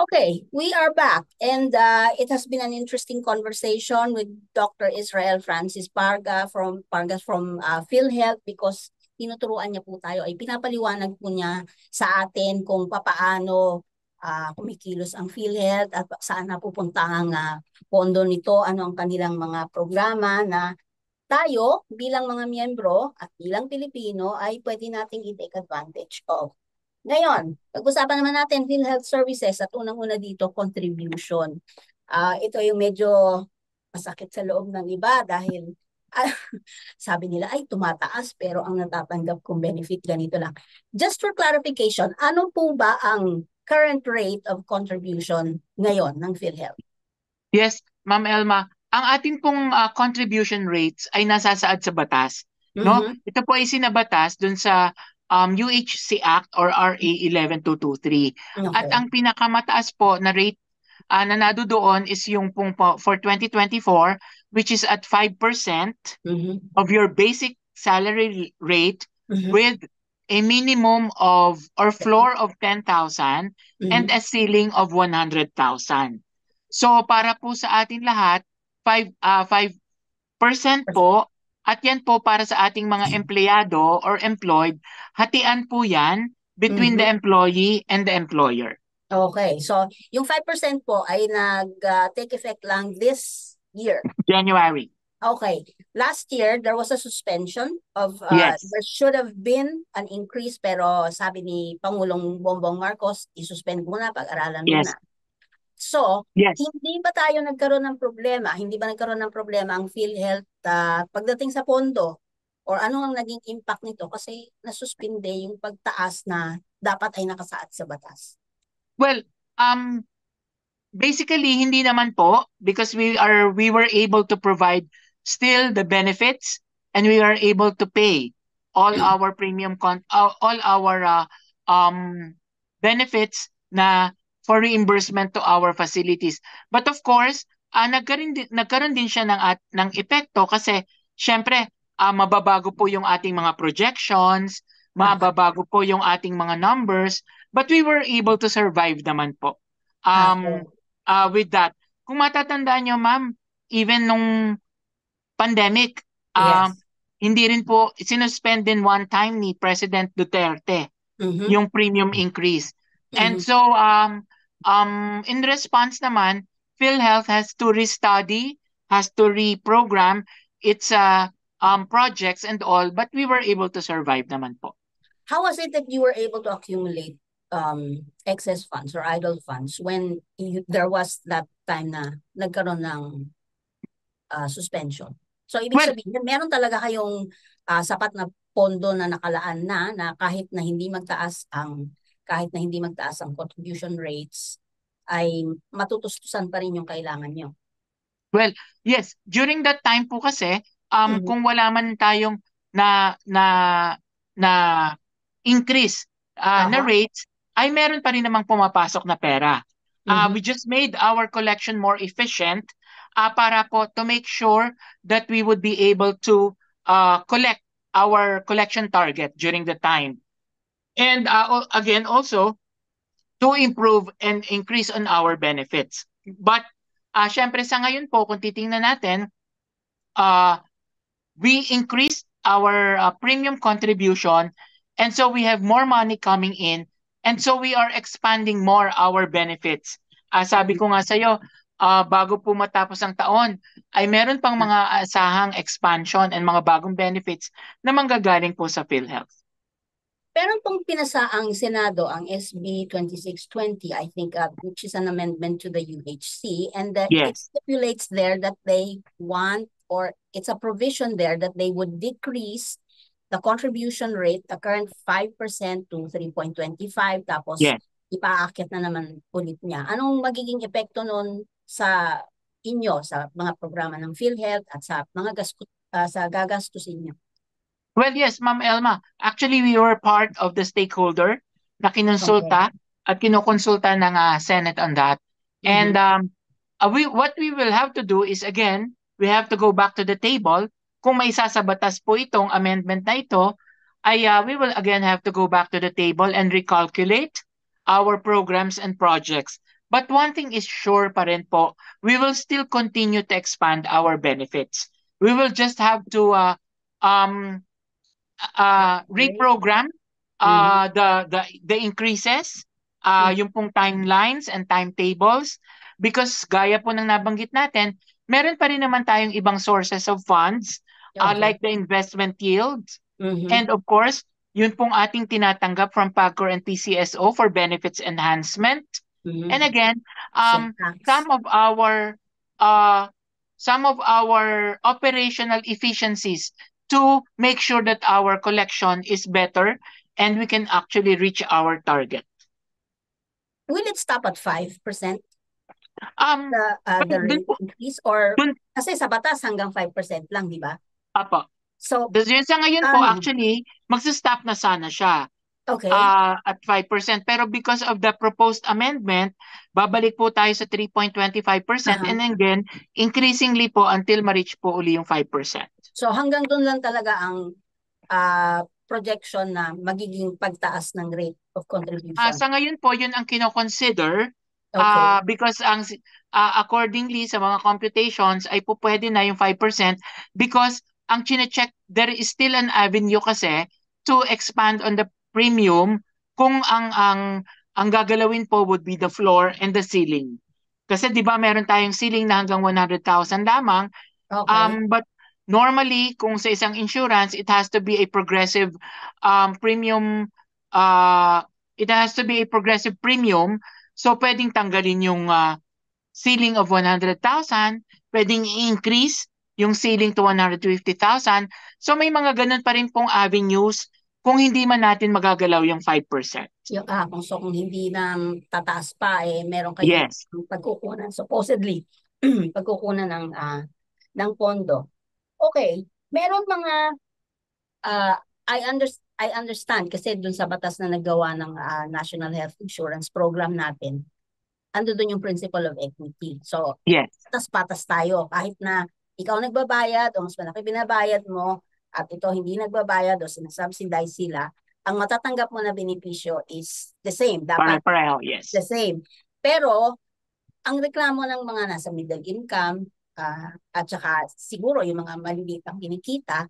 Okay, we are back and it has been an interesting conversation with Dr. Israel Francis Parga from PhilHealth because tinuturuan niya po tayo ay pinapaliwanag po niya sa atin kung papaano kumikilos ang PhilHealth at saan napupunta ang pondo nito, ano ang kanilang mga programa na tayo bilang mga miyembro at bilang Pilipino ay pwede nating i-take advantage of. Ngayon, pag-usapan naman natin PhilHealth Services at unang-una dito, contribution. Ito yung medyo masakit sa loob ng iba dahil sabi nila ay tumataas pero ang natatanggap kong benefit ganito lang. Just for clarification, ano po ba ang current rate of contribution ngayon ng PhilHealth? Yes, Ma'am Elma. Ang ating pong contribution rates ay nasasaad sa batas. no? Mhm. Ito po ay sinabatas dun sa UHC Act or RA 11223. At Okay. ang pinakamataas po na rate na nadoon is yung pong for 2024, which is at 5% Mhm. of your basic salary rate Mhm. with a minimum of or floor of 10,000 and Mhm. a ceiling of 100,000. So para po sa atin lahat, 5% po, at yan po para sa ating mga empleyado or employed, hatian po yan between the Mhm. employee and the employer. Okay. So, yung 5% po ay nag-take effect lang this year. January. Okay. Last year, there was a suspension of, Yes. there should have been an increase, pero sabi ni Pangulong Bongbong Marcos, isuspend muna, pag-aralan Yes. muna. So, Yes. hindi ba tayo nagkaroon ng problema? Hindi ba nagkaroon ng problema ang PhilHealth pagdating sa pondo? Or ano ang naging impact nito? Kasi nasuspinde yung pagtaas na dapat ay nakasaad sa batas. Well, basically hindi naman po because we were able to provide still the benefits and we are able to pay all our all our benefits na for reimbursement to our facilities. But of course, nagkaroon din siya ng epekto kasi syempre mababago po yung ating mga projections, mababago po yung ating mga numbers, but we were able to survive naman po. Okay. With that. Kung matatandaan nyo, ma'am, even nung pandemic, Yes. hindi rin po sinuspend din one time ni President Duterte Mhm. yung premium increase. And Mhm. so, in response naman, PhilHealth has to restudy, has to reprogram its projects and all, but we were able to survive naman po. How was it that you were able to accumulate excess funds or idle funds when there was that time na nagkaroon ng suspension? So, ibig Well, sabihin, meron talaga kayong sapat na pondo na nakalaan na kahit na hindi magtaas ang contribution rates, ay matutustusan pa rin yung kailangan nyo. well, yes, during that time po kasi, Mhm. kung wala man tayong na increase na Aha. rates, ay meron pa rin namang pumapasok na pera. Mhm. We just made our collection more efficient para po to make sure that we would be able to collect our collection target during the time. And again, also, to improve and increase on our benefits. But syempre sa ngayon po, kung titingnan natin, we increased our premium contribution and so we have more money coming in and so we are expanding more our benefits. Sabi ko nga sa'yo, bago po matapos ang taon, ay meron pang mga asahang expansion and mga bagong benefits na manggagaling po sa PhilHealth. Meron pong pinasa ang Senado, ang SB 2620, I think, which is an amendment to the UHC, and that it Yes. stipulates there that they want, or it's a provision there that they would decrease the contribution rate, the current 5% to 3.25, tapos Yes. ipaakit na naman ulit niya. Anong magiging epekto nun sa inyo, sa mga programa ng PhilHealth at sa mga sa gagastusin niyo? Well, yes, Ma'am Elma. Actually, we were part of the stakeholder na kinonsulta at kinokonsulta ng Senate on that. And what we will have to do is, again, we have to go back to the table. Kung may sasabatas po itong amendment na ito, ay we will again have to go back to the table and recalculate our programs and projects. But one thing is sure pa rin po, we will still continue to expand our benefits. We will just have to reprogram the increases, yung pong timelines and timetables because gaya po ng nabanggit natin, meron pa rin naman tayong ibang sources of funds like the investment yields and of course, yun pong ating tinatanggap from PAGCOR and PCSO for benefits enhancement. And again, some of our operational efficiencies to make sure that our collection is better and we can actually reach our target. Will it stop at 5%? The Dun rate po- increase or dun- kasi sa batas hanggang 5% lang, di ba? Apo. So, Yun sa ngayon po, ano? actually, magsa-stop na sana siya Okay. at 5%. Pero because of the proposed amendment, babalik po tayo sa 3.25% Aha. and then increasingly po until ma-reach po uli yung 5%. So hanggang doon lang talaga ang projection na magiging pagtaas ng rate of contribution. Sa ngayon po, yun ang kino-consider Okay. because accordingly sa mga computations ay po pwede na yung 5% because ang chine-check, there is still an avenue kasi to expand on the premium kung ang gagalawin po would be the floor and the ceiling. Kasi 'di ba meron tayong ceiling na hanggang 100,000 lamang. Okay. But normally kung sa isang insurance, it has to be a progressive premium it has to be a progressive premium. So pwedeng tanggalin yung ceiling of 100,000, pwedeng i-increase yung ceiling to 150,000. So may mga ganun pa rin pong avenues kung hindi man natin magagalaw yung 5%. Kung hindi na tataas pa, meron kayong Yes. pagkukunan, supposedly, pagkukunan ng pondo. Okay. Meron mga, I understand kasi dun sa batas na nagawa ng National Health Insurance Program natin, ando dun yung principle of equity. So, Yes. patas-patas tayo. Kahit na ikaw nagbabayad o mas malaki binabayad mo at ito hindi nagbabayad o sinasubsidize sila, ang matatanggap mo na benepisyo is the same. Dapat Pare-pareho, yes. the same. Pero, ang reklamo ng mga nasa middle income at saka siguro yung mga maliliit ang kinikita,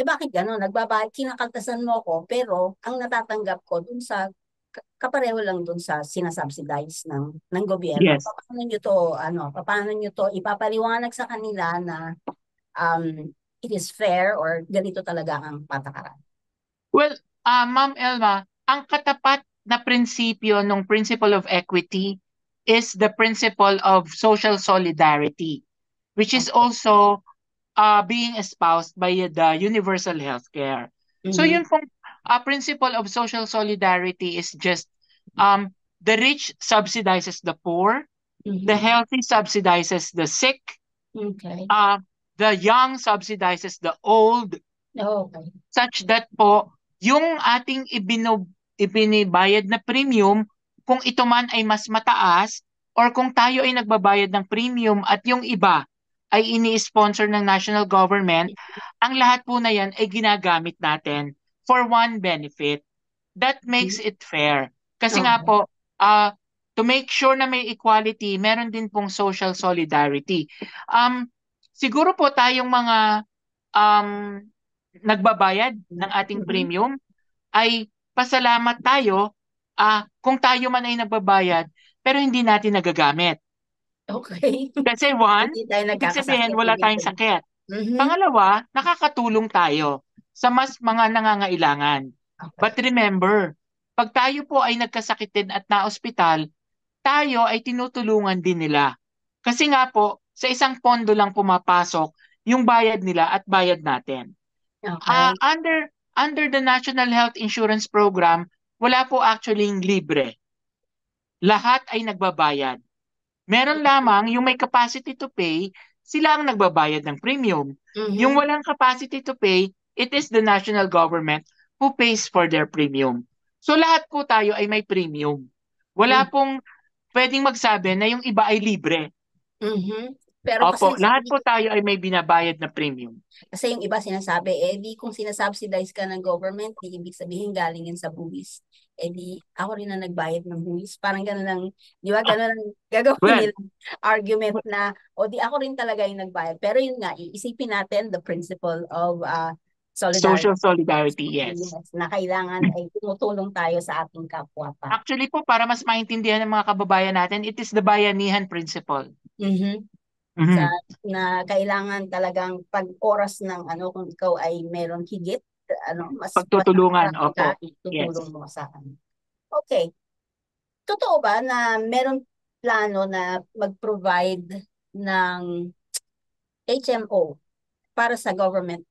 bakit gano'n? Nagbabayad, kinakaltasan mo ko, pero ang natatanggap ko dun sa kapareho lang dun sa sinasubsidize ng gobyerno. Yes. Paano nyo to ipapaliwanag sa kanila na it is fair or ganito talaga ang patakaran? Well, Ma'am Elma, ang katapat na prinsipyo ng principle of equity is the principle of social solidarity, which is also being espoused by the universal healthcare. So yun pong principle of social solidarity is just the rich subsidizes the poor, the healthy subsidizes the sick, Okay. the young subsidizes the old, Okay. such that po yung ating ibinibayad na premium, kung ito man ay mas mataas or kung tayo ay nagbabayad ng premium at yung iba ay ini-sponsor ng national government, ang lahat po na yan ay ginagamit natin for one benefit. That makes it fair. Kasi nga po, to make sure na may equality, meron din pong social solidarity. Siguro po tayong mga nagbabayad ng ating premium ay pasalamat tayo kung tayo man ay nagbabayad pero hindi natin nagagamit. Okay. Kasi one, Hindi tayo ibig sabihin nagkakasakit. wala tayong sakit. Pangalawa, nakakatulong tayo sa mas mga nangangailangan. Okay. But remember, pag tayo po ay nagkasakit din at na-ospital, tayo ay tinutulungan din nila. Kasi nga po, sa isang pondo lang pumapasok yung bayad nila at bayad natin. Okay. Under the National Health Insurance Program, wala po actually libre. Lahat ay nagbabayad. Meron lamang yung may capacity to pay, sila ang nagbabayad ng premium. Yung walang capacity to pay, it is the national government who pays for their premium. So lahat po tayo ay may premium. Wala pong pwedeng magsabi na yung iba ay libre. Pero Opo, kasi lahat po tayo ay may binabayad na premium. Kasi yung iba sinasabi, di kung sinasubsidize ka ng government, di ibig sabihin galing yan sa buwis. Di ako rin na nagbayad ng buwis. Parang gano'n lang, di ba? Gano'n lang gagawin nilang argument na, di ako rin talaga yung nagbayad. Pero yun nga, iisipin natin the principle of solidarity. Social solidarity, yes. Na kailangan ay tumutulong tayo sa ating kapwa pa. Actually po, para mas maintindihan ng mga kababayan natin, it is the bayanihan principle. Na kailangan talagang pag oras ng kung ikaw ay meron higit, mas pagtutulungan, ka, opo. itutulong mo sa akin. Okay. Totoo ba na meron plano na mag-provide ng HMO para sa government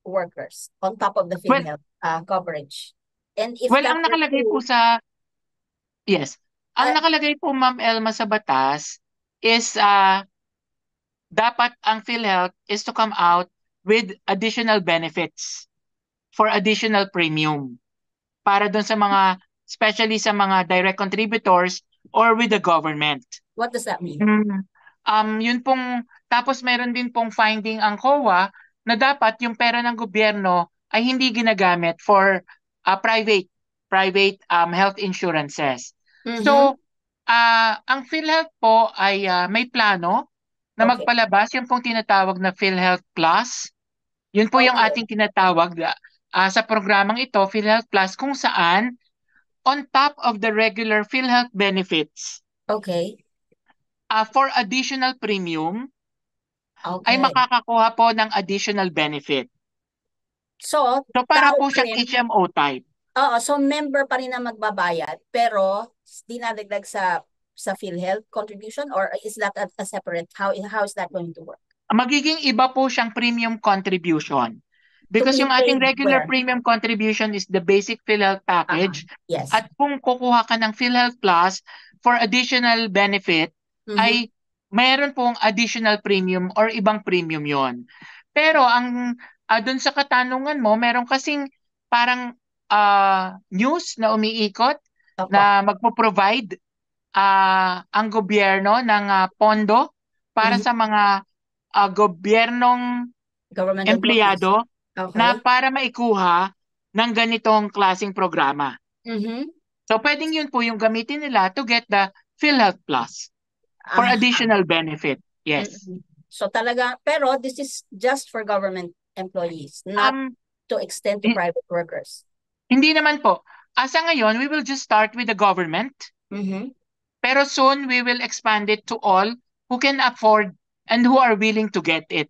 workers on top of the PhilHealth coverage? And if ang nakalagay po sa ang nakalagay po, Ma'am Elma, sa batas is dapat ang PhilHealth is to come out with additional benefits for additional premium para doon sa mga, especially sa mga direct contributors or with the government. What does that mean? Yun pong, tapos meron din pong finding ang COA na dapat yung pera ng gobyerno ay hindi ginagamit for private health insurances. So, ang PhilHealth po ay may plano na Okay. magpalabas yung pong tinatawag na PhilHealth Plus. Yun po yung Okay. ating tinatawag sa programang ito, PhilHealth Plus, kung saan on top of the regular PhilHealth benefits, Okay. for additional premium, Okay. ay makakakuha po ng additional benefit. So, So para tao po pa siyang rin, HMO type. so member pa rin na magbabayad, pero dinadagdag sa PhilHealth contribution, or is that a separate, how is that going to work? Magiging iba po siyang premium contribution. Because be yung ating paid regular where? premium contribution is the basic PhilHealth package. Yes. At kung kukuha ka ng PhilHealth Plus for additional benefit, ay mayroon pong additional premium or ibang premium yon. Pero ang dun sa katanungan mo, meron kasing parang news na umiikot Opo. na magpo-provide ang gobyerno ng pondo para sa mga gobyernong Government empleyado employees. na Okay. para maikuha ng ganitong klaseng programa. So pwedeng yun po yung gamitin nila to get the PhilHealth Plus for additional benefit. Yes. So talaga, pero this is just for government employees, not to extend to private workers. Hindi naman po. Sa ngayon, we will just start with the government. Pero soon, we will expand it to all who can afford and who are willing to get it.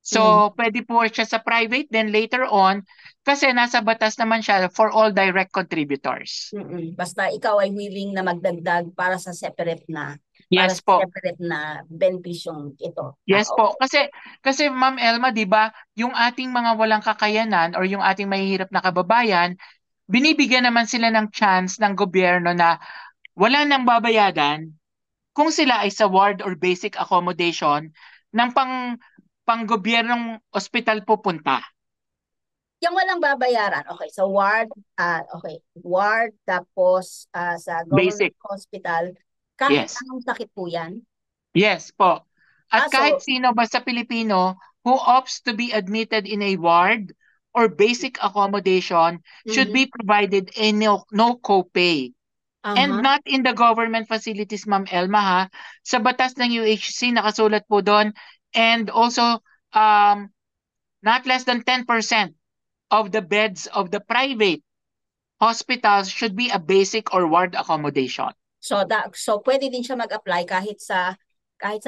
So, pwede po siya sa private, then later on, kasi nasa batas naman siya for all direct contributors. Basta ikaw ay willing na magdagdag para sa separate na, Yes po. separate na benepisyong ito. Yes po. Kasi Ma'am Elma, di ba, yung ating mga walang kakayanan or yung ating mahihirap na kababayan, binibigyan naman sila ng chance ng gobyerno na wala nang babayadan kung sila ay sa ward or basic accommodation ng pang-gobyernong ospital pupunta. Yung walang babayaran, okay, sa ward, ward, tapos sa government Basic. hospital, kahit Yes. anong sakit po yan? Yes po. At kahit So, sino basta Pilipino who opts to be admitted in a ward or basic accommodation should be provided a no copay. And not in the government facilities, Ma'am Elma, ha? Sa batas ng UHC, nakasulat po doon. And also, not less than 10% of the beds of the private hospitals should be a basic or ward accommodation. So pwede din siya mag-apply kahit sa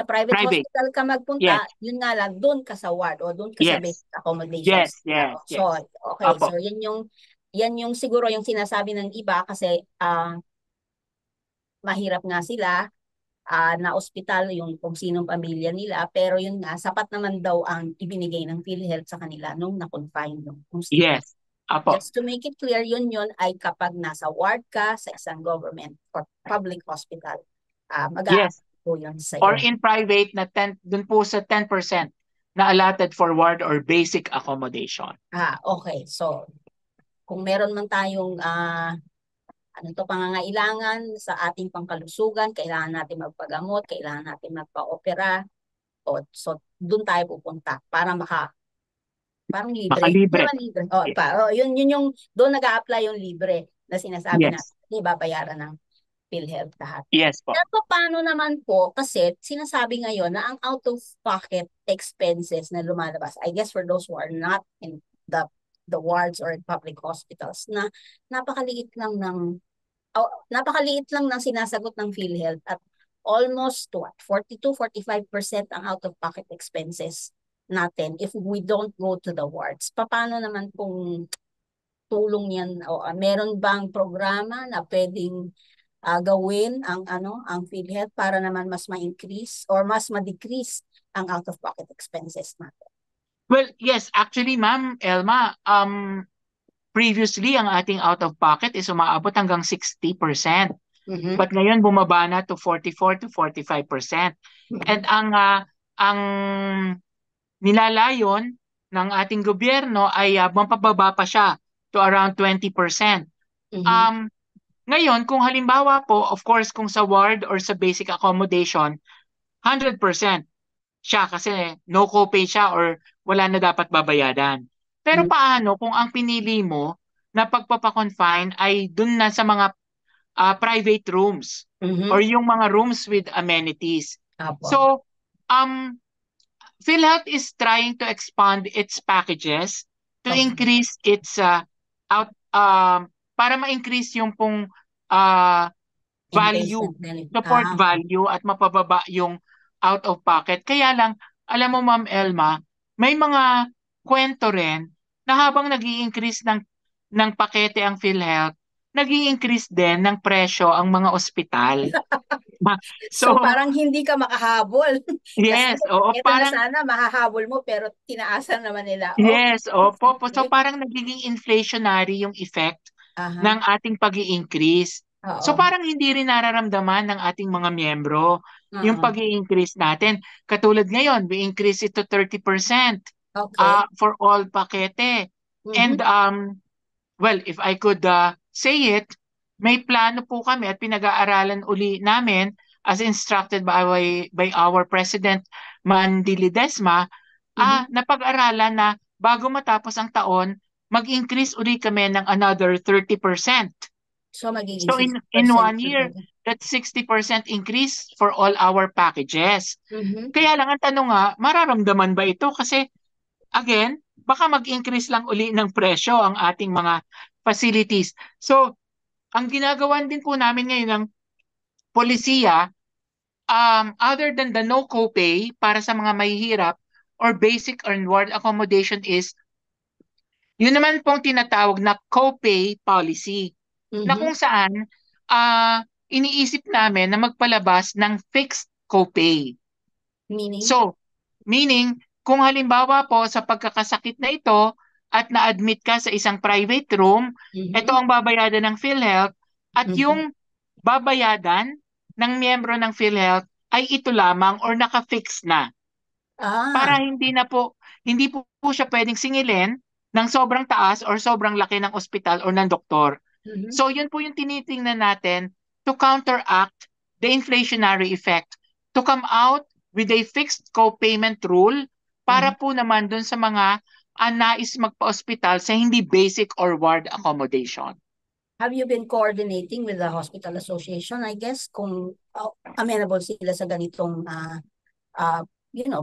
private hospital ka magpunta, Yes. yun nga lang doon ka sa ward o doon ka sa Yes. basic accommodations. Yes. So okay, Apo. so yan yung siguro yung sinasabi ng iba kasi mahirap nga sila na ospital yung kung sinong pamilya nila, pero yun nga sapat naman daw ang ibinigay ng PhilHealth sa kanila nung na-confine kung sino. Yes. Apo. Just to make it clear, yun ay kapag nasa ward ka sa isang government or public hospital, Yes. po yun sa'yo. Or in private, dun po sa 10% na allotted for ward or basic accommodation. Okay. So, kung meron man tayong pangangailangan sa ating pangkalusugan, kailangan natin magpagamot, kailangan natin magpa-opera, so dun tayo pupunta para parang libre. Makalibre. Yun yung doon nag-a-apply yung libre na sinasabi Yes. natin, ibabayaran ng PhilHealth lahat. Yes po. Pero paano naman po, kasi sinasabi ngayon na ang out-of-pocket expenses na lumalabas, I guess for those who are not in the wards or in public hospitals, na napakaliit lang ng sinasagot ng PhilHealth at almost 42-45% ang out-of-pocket expenses natin if we don't go to the wards. Paano naman kung tulong yan o meron bang programa na pwedeng gawin ang PhilHealth para naman mas ma-increase or mas ma-decrease ang out-of-pocket expenses natin? Well, yes, actually, Ma'am Elma, previously ang ating out-of-pocket is umaabot hanggang 60%. But ngayon bumaba na to 44 to 45%. And ang nilalayon ng ating gobyerno ay mapababa pa siya to around 20%. Mhm. Ngayon, kung halimbawa po, of course, kung sa ward or sa basic accommodation, 100% siya kasi no copay siya or wala na dapat babayadan. Pero Mhm. paano kung ang pinili mo na pagpapakonfine ay dun na sa mga private rooms Mhm. or yung mga rooms with amenities? Apo. So, um, PhilHealth is trying to expand its packages to Okay. increase its out para ma-increase yung pong uh, value, Inpatient clinic. support value at mapababa yung out of pocket. Kaya lang, alam mo Ma'am Elma, may mga kwento rin na habang nag-i-increase ng pakete ang PhilHealth, nag-i-increase din ng presyo ang mga ospital. So So, parang hindi ka makahabol. Kasi yes, oo, ito na parang sana mahahabol mo pero tinaasan naman nila. Oh, yes, opo. So okay. parang nagiging inflationary yung effect Aha. ng ating pag-i-increase. So Oo. parang hindi rin nararamdaman ng ating mga miyembro yung Oo. pag-i-increase natin. Katulad ngayon, we increase it to 30% Okay. for all pakete. And Mhm. well, if I could say it, may plano po kami at pinag-aaralan uli namin as instructed by our President Mandy Ledesma, Mhm. napag-aralan na bago matapos ang taon, mag-increase uli kami ng another 30%. So magiging So in 60% 1 year, na. that's 60% increase for all our packages. Mhm. Kaya lang ang tanong nga, mararamdaman ba ito? Kasi again, baka mag-increase lang uli ng presyo ang ating mga facilities. So, ang ginagawan din po namin ngayon ng polisiya, other than the no copay para sa mga mahihirap or basic or ward accommodation is, yun naman pong tinatawag na copay policy na Mhm. kung saan iniisip namin na magpalabas ng fixed copay. Meaning? So, meaning, kung halimbawa po sa pagkakasakit na ito at na-admit ka sa isang private room, ito Mhm. ang babayadan ng PhilHealth at Mhm. yung babayadan ng miyembro ng PhilHealth ay ito lamang or naka-fix na Ah. para hindi po siya pwedeng singilin ng sobrang taas or sobrang laki ng ospital or ng doktor. Mhm. So yun po yung tinitingnan natin to counteract the inflationary effect, to come out with a fixed co-payment rule para Mhm. po naman dun sa mga nais magpa-ospital sa hindi basic or ward accommodation. Have you been coordinating with the hospital association, I guess, kung amenable sila sa ganitong uh,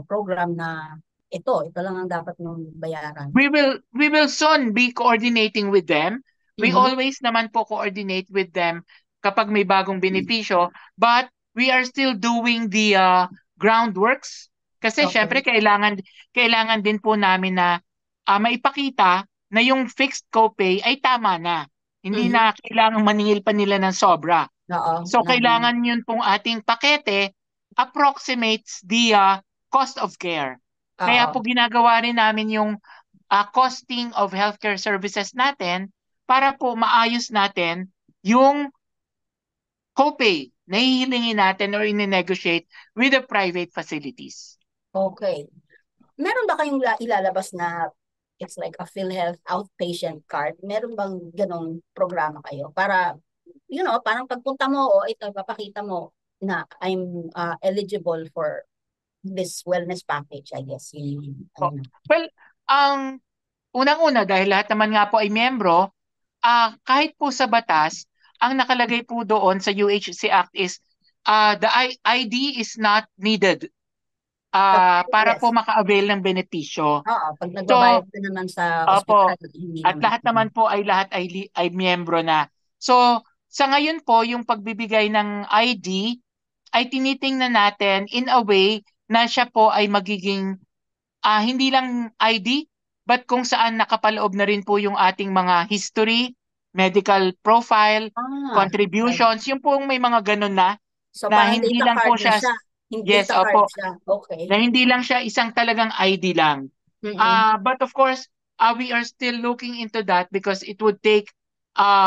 program na ito lang ang dapat mong bayaran. We will soon be coordinating with them. We Mhm. always naman po coordinate with them kapag may bagong benepisyo, but we are still doing the groundworks kasi syempre Okay. kailangan din po namin na maipakita na yung fixed copay ay tama na. Hindi Mhm. na kailangang maningil pa nila ng sobra. Oo. So kailangan yun pong ating pakete approximates the cost of care. Kaya Oo. po ginagawa rin namin yung costing of healthcare services natin para po maayos natin yung copay na hihilingin natin or in-negotiate with the private facilities. Okay. Meron ba kayong ilalabas na it's like a PhilHealth outpatient card? Meron bang ganong programa kayo? Para, parang pagpunta mo o ito, papakita mo na I'm eligible for this wellness package, I guess. Po. Well, ang unang-una dahil lahat naman nga po ay miyembro, kahit po sa batas, ang nakalagay po doon sa UHC Act is the ID is not needed Okay, para po yes. maka-avail ng benepisyo. Oo, pag So, nagbabayad ka naman sa opo, ospital, hindi at naman. lahat naman po ay ay miyembro na. So, sa ngayon po, yung pagbibigay ng ID ay tinitingnan natin in a way na siya po ay magiging hindi lang ID, but kung saan nakapaloob na rin po yung ating mga history, medical profile, Okay. contributions, yung pong may mga ganun So na parang hindi data lang card po na siya, siya. Yung yes, data card opo, siya. Okay. na hindi lang siya isang talagang ID lang. Mm-mm. But of course, we are still looking into that because it would take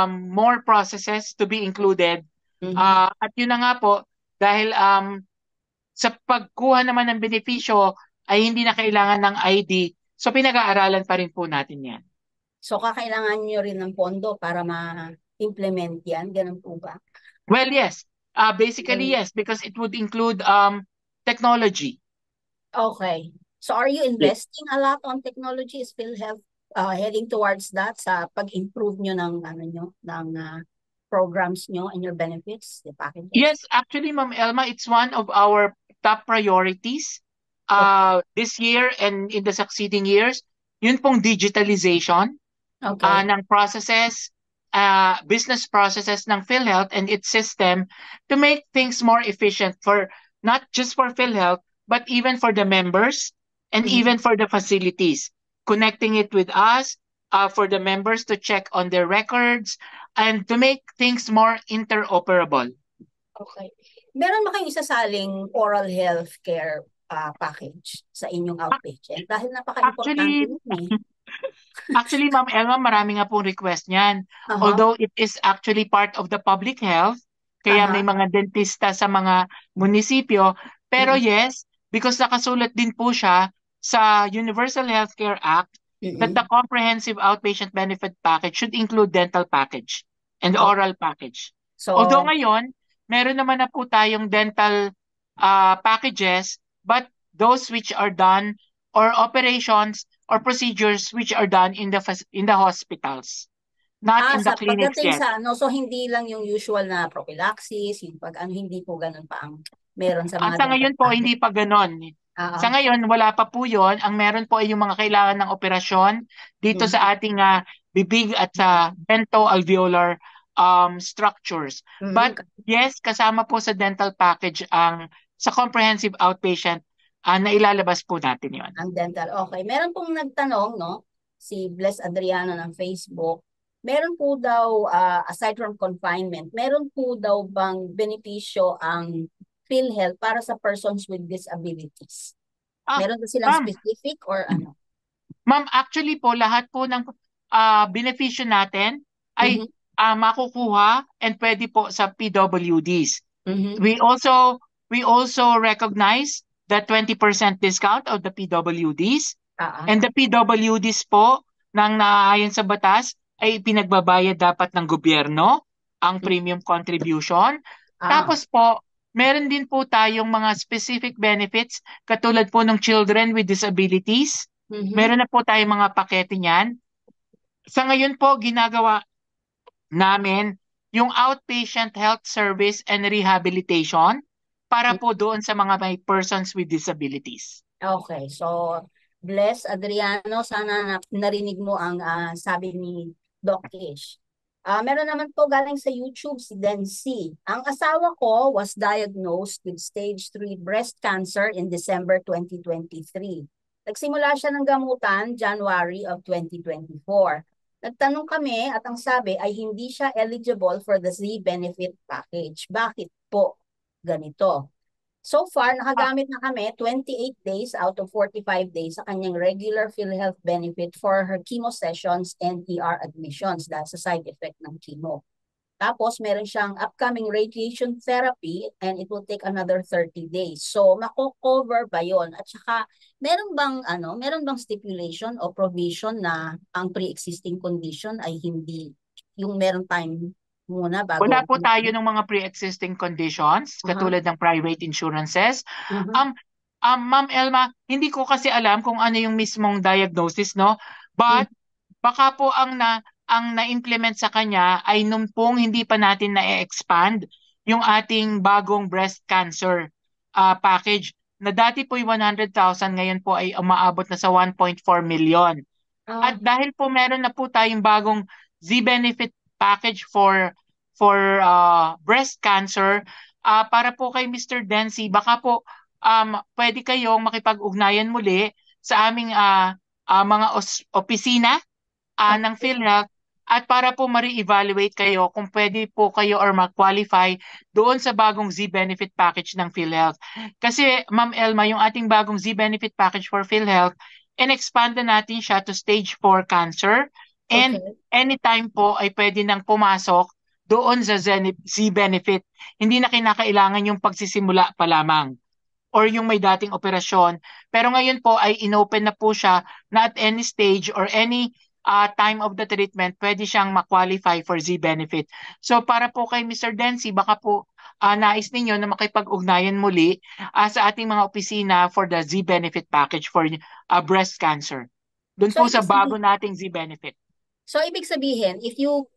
more processes to be included. Mhm. At yun na nga po, dahil sa pagkuha naman ng benepisyo ay hindi na kailangan ng ID, So pinag-aaralan pa rin po natin yan. So kakailangan nyo rin ng pondo para ma-implement yan, ganun po ba? Well, yes. Basically, yes, because it would include technology. Okay. So are you investing a lot on technology? Is PhilHealth heading towards that sa pag-improve nyo ng programs nyo and your benefits, the packages? Yes, actually, Ma'am Elma, it's one of our top priorities this year and in the succeeding years. Yun pong digitalization ng processes, business processes ng PhilHealth and its system to make things more efficient for not just for PhilHealth, but even for the members and even for the facilities. Connecting it with us, for the members to check on their records and to make things more interoperable. Okay. Meron ba kayong isasaling oral health care package sa inyong outpatient? Dahil napaka-importante yun eh. Actually, Ma'am Elma, marami nga pong request niyan. Although it is actually part of the public health, kaya may mga dentista sa mga munisipyo. Pero yes, because nakasulat din po siya sa Universal Healthcare Act that the comprehensive outpatient benefit package should include dental package and oral package. So, although ngayon, meron naman na po tayong dental packages, but those which are done or operations or procedures which are done in the hospitals, not in the clinics yet. So hindi lang yung usual na prophylaxis, yung hindi po ganun pa ang meron sa mga sa ngayon po, hindi pa ganon. Sa ngayon, wala pa po yun. Ang meron po ay yung mga kailangan ng operasyon dito sa ating bibig at sa dental-alveolar structures. But yes, kasama po sa dental package sa comprehensive outpatient na ilalabas po natin yun. Ang dental, okay. Meron pong nagtanong, no? Si Bless Adriano ng Facebook. Meron po daw, aside from confinement, meron po daw bang benepisyo ang PhilHealth para sa persons with disabilities? Meron ba silang specific or ano? Ma'am, actually po, lahat po ng benepisyo natin ay makukuha and pwede po sa PWDs. We also recognize the 20% discount of the PWDs. And the PWDs po, nang naaayon sa batas, ay pinagbabayad dapat ng gobyerno ang premium contribution. Tapos po, meron din po tayong mga specific benefits katulad po ng children with disabilities. Meron na po tayong mga pakete niyan. Sa ngayon po, ginagawa namin yung outpatient health service and rehabilitation para po doon sa mga may persons with disabilities. Okay, so Bless Adriano, sana narinig mo ang sabi ni Doc Ish. Meron naman po galing sa YouTube si Dency. Ang asawa ko was diagnosed with stage 3 breast cancer in December 2023. Nagsimula siya ng gamutan January of 2024. Nagtanong kami at ang sabi ay hindi siya eligible for the Z-benefit package. Bakit po ganito? So far, nakagamit na kami 28 days out of 45 days sa kanyang regular PhilHealth benefit for her chemo sessions and ER admissions dahil sa side effect ng chemo. Tapos, meron siyang upcoming radiation therapy and it will take another 30 days. So, mako-cover ba yon? At saka, meron bang stipulation o provision na ang pre-existing condition ay hindi yung meron time muna bago. Wala po tayo ng mga pre-existing conditions katulad ng private insurances. Ma'am Elma, hindi ko kasi alam kung ano yung mismong diagnosis, no? But baka po ang na-implement sa kanya ay nung pong hindi pa natin na-expand yung ating bagong breast cancer package na dati po ay 100,000, ngayon po ay umaabot na sa 1.4 million. At dahil po meron na po tayong bagong Z-benefit package for breast cancer, para po kay Mr. Dency, baka po pwede kayong makipag-ugnayan muli sa aming mga opisina ng PhilHealth at para po ma-re-evaluate kayo kung pwede po kayo or ma-qualify doon sa bagong Z-benefit package ng PhilHealth. Kasi Ma'am Elma, yung ating bagong Z-benefit package for PhilHealth, in-expand na natin siya to stage 4 cancer. And anytime po ay pwede nang pumasok doon sa Z-benefit. Hindi na kinakailangan yung pagsisimula pa lamang. or yung may dating operasyon. Pero ngayon po ay inopen na po siya na at any stage or any time of the treatment, pwede siyang ma-qualify for Z-benefit. So para po kay Mr. Densi, baka po nais ninyo na makipag-ugnayan muli sa ating mga opisina for the Z-benefit package for breast cancer. Doon So, po sa ibig bago sabihin, nating Z-benefit. so ibig sabihin, if you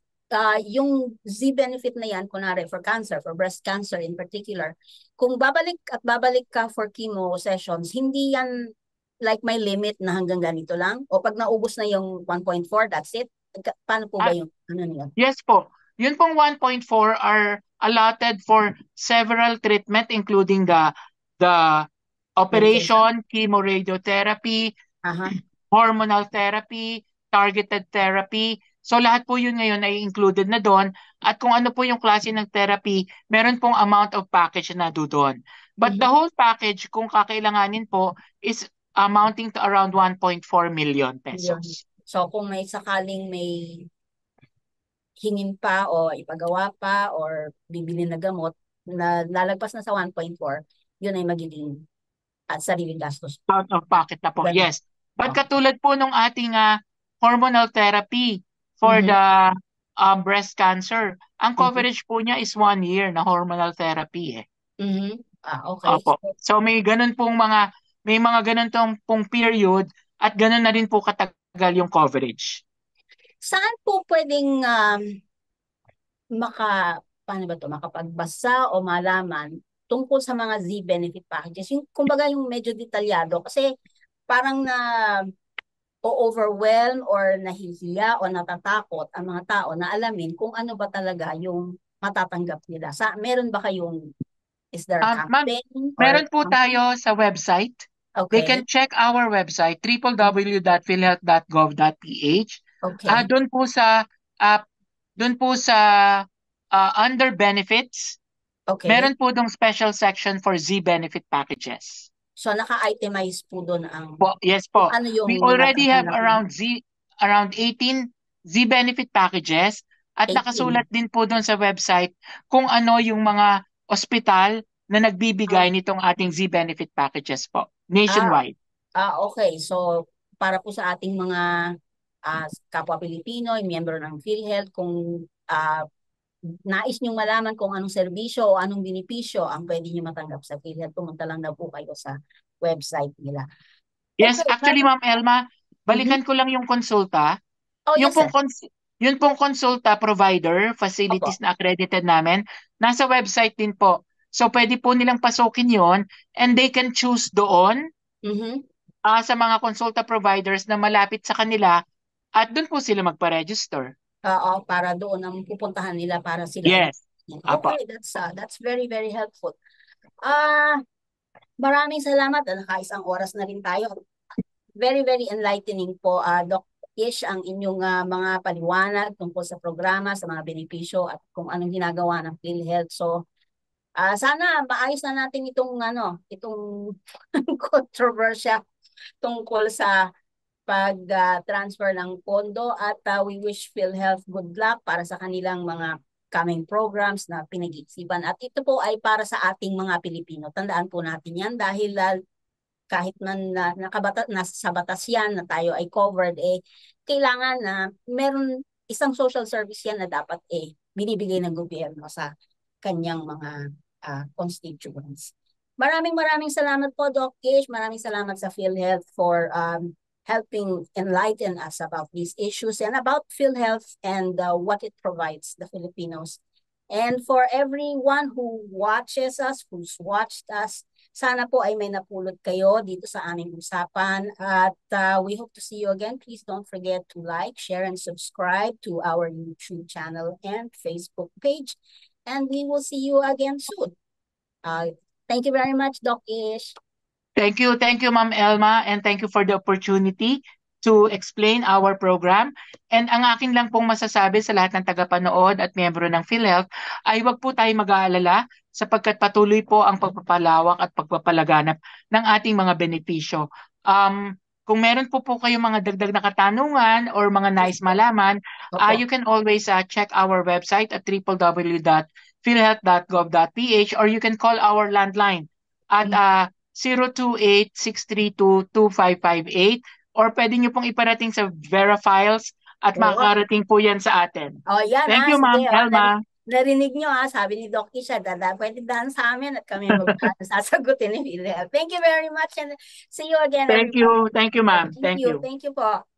yung Z benefit na yan, kunwari for cancer, for breast cancer in particular, kung babalik at babalik ka for chemo sessions, hindi yan like may limit na hanggang ganito lang? O pag naubos na yung 1.4, that's it? Paano po ba Ah, yung ano niya? yes po. Yun pong 1.4 are allotted for several treatment including the Medication? operation, chemoradiotherapy, Aha. hormonal therapy, targeted therapy. So lahat po yun ngayon ay included na doon. At kung ano po yung klase ng therapy, meron pong amount of package na doon. But the Mhm. whole package, kung kakailanganin po, is amounting to around 1.4 million Yun. pesos. So kung may sakaling may hingin pa o ipagawa pa or bibili na gamot na lalagpas na sa 1.4, yun ay magiging at sariling gastos. Out of pocket na po, Ganun. yes. But Oh. katulad po nung ating hormonal therapy for Mhm. the breast cancer, ang Mhm. coverage po niya is 1 year na hormonal therapy eh. Mhm. Okay. Opo. So may ganun pong may mga ganun pong period at ganun na rin po katagal yung coverage. Saan po pwedeng paano ba to, makapagbasa o malaman tungkol sa mga Z benefit packages? Yung kumbaga yung medyo detalyado kasi parang na o-overwhelm or nahihiya o natatakot ang mga tao na alamin kung ano ba talaga yung matatanggap nila. Meron ba kayong, is there a Ma'am, campaign or meron po something? tayo sa website. They Okay. can check our website www.philhealth.gov.ph. Okay. Doon po sa uh, under benefits, Okay. meron po dong special section for Z benefit packages. So naka-itemize po doon ang Yes kung po. ano yung We already have matatanggap around 18 Z benefit packages at 18. nakasulat din po doon sa website kung ano yung mga ospital na nagbibigay nitong ating Z benefit packages po nationwide. Okay. So para po sa ating mga kapwa Pilipino, miyembro ng PhilHealth, kung nais niyong malaman kung anong serbisyo o anong benepisyo ang pwede niyo matanggap sa PhilHealth, pumunta lang na po kayo sa website nila. Yes, Okay, actually Ma'am Elma, balikan ko lang yung konsulta. Oh, Yung yes, sir. yun pong konsulta provider, facilities Opo. na accredited namin, nasa website din po. So pwede po nilang pasukin yon and they can choose doon Mhm. sa mga konsulta providers na malapit sa kanila at doon po sila magpa-register. Oo, para doon ang pupuntahan nila para sila. Yes. Apo. Okay, that's very, very helpful. Maraming salamat. Nakaisang oras na rin tayo. Very, very enlightening po, Doc Ish, ang inyong mga paliwanag tungkol sa programa, sa mga benepisyo at kung anong ginagawa ng PhilHealth. So, sana maayos na natin itong kontrobersya tungkol sa pag-transfer ng pondo at we wish PhilHealth good luck para sa kanilang mga coming programs na pinag-iisipan. At ito po ay para sa ating mga Pilipino. Tandaan po natin yan dahil kahit man nasa batas yan na tayo ay covered, kailangan na meron isang social service yan na dapat binibigay ng gobyerno sa kanyang mga constituents. Maraming salamat po, Doc Ish. Maraming salamat sa PhilHealth for helping enlighten us about these issues and about PhilHealth and what it provides the Filipinos. And for everyone who watches us, who's watched us, sana po ay may napulot kayo dito sa aming usapan. At we hope to see you again. Please don't forget to like, share, and subscribe to our YouTube channel and Facebook page. And we will see you again soon. Thank you very much, Doc Ish. Thank you, Ma'am Elma, and thank you for the opportunity to explain our program. And ang akin lang pong masasabi sa lahat ng tagapanood at miyembro ng PhilHealth ay huwag po tayo mag-aalala sapagkat patuloy po ang pagpapalawak at pagpapalaganap ng ating mga benepisyo. Kung meron po kayong mga dagdag na katanungan or mga nais malaman, you can always check our website at www.philhealth.gov.ph or you can call our landline at 028-632-2558 or pwede nyo pong iparating sa Vera Files at Oo. makakarating po yan sa atin. Oh, yan Thank you, Ma'am sige. Elma. Narinig nyo sabi ni Doc Isha, pwede dahan sa amin at kami sasagutin ni Fidel. Thank you very much and see you again. Thank you, ma'am. Thank you po.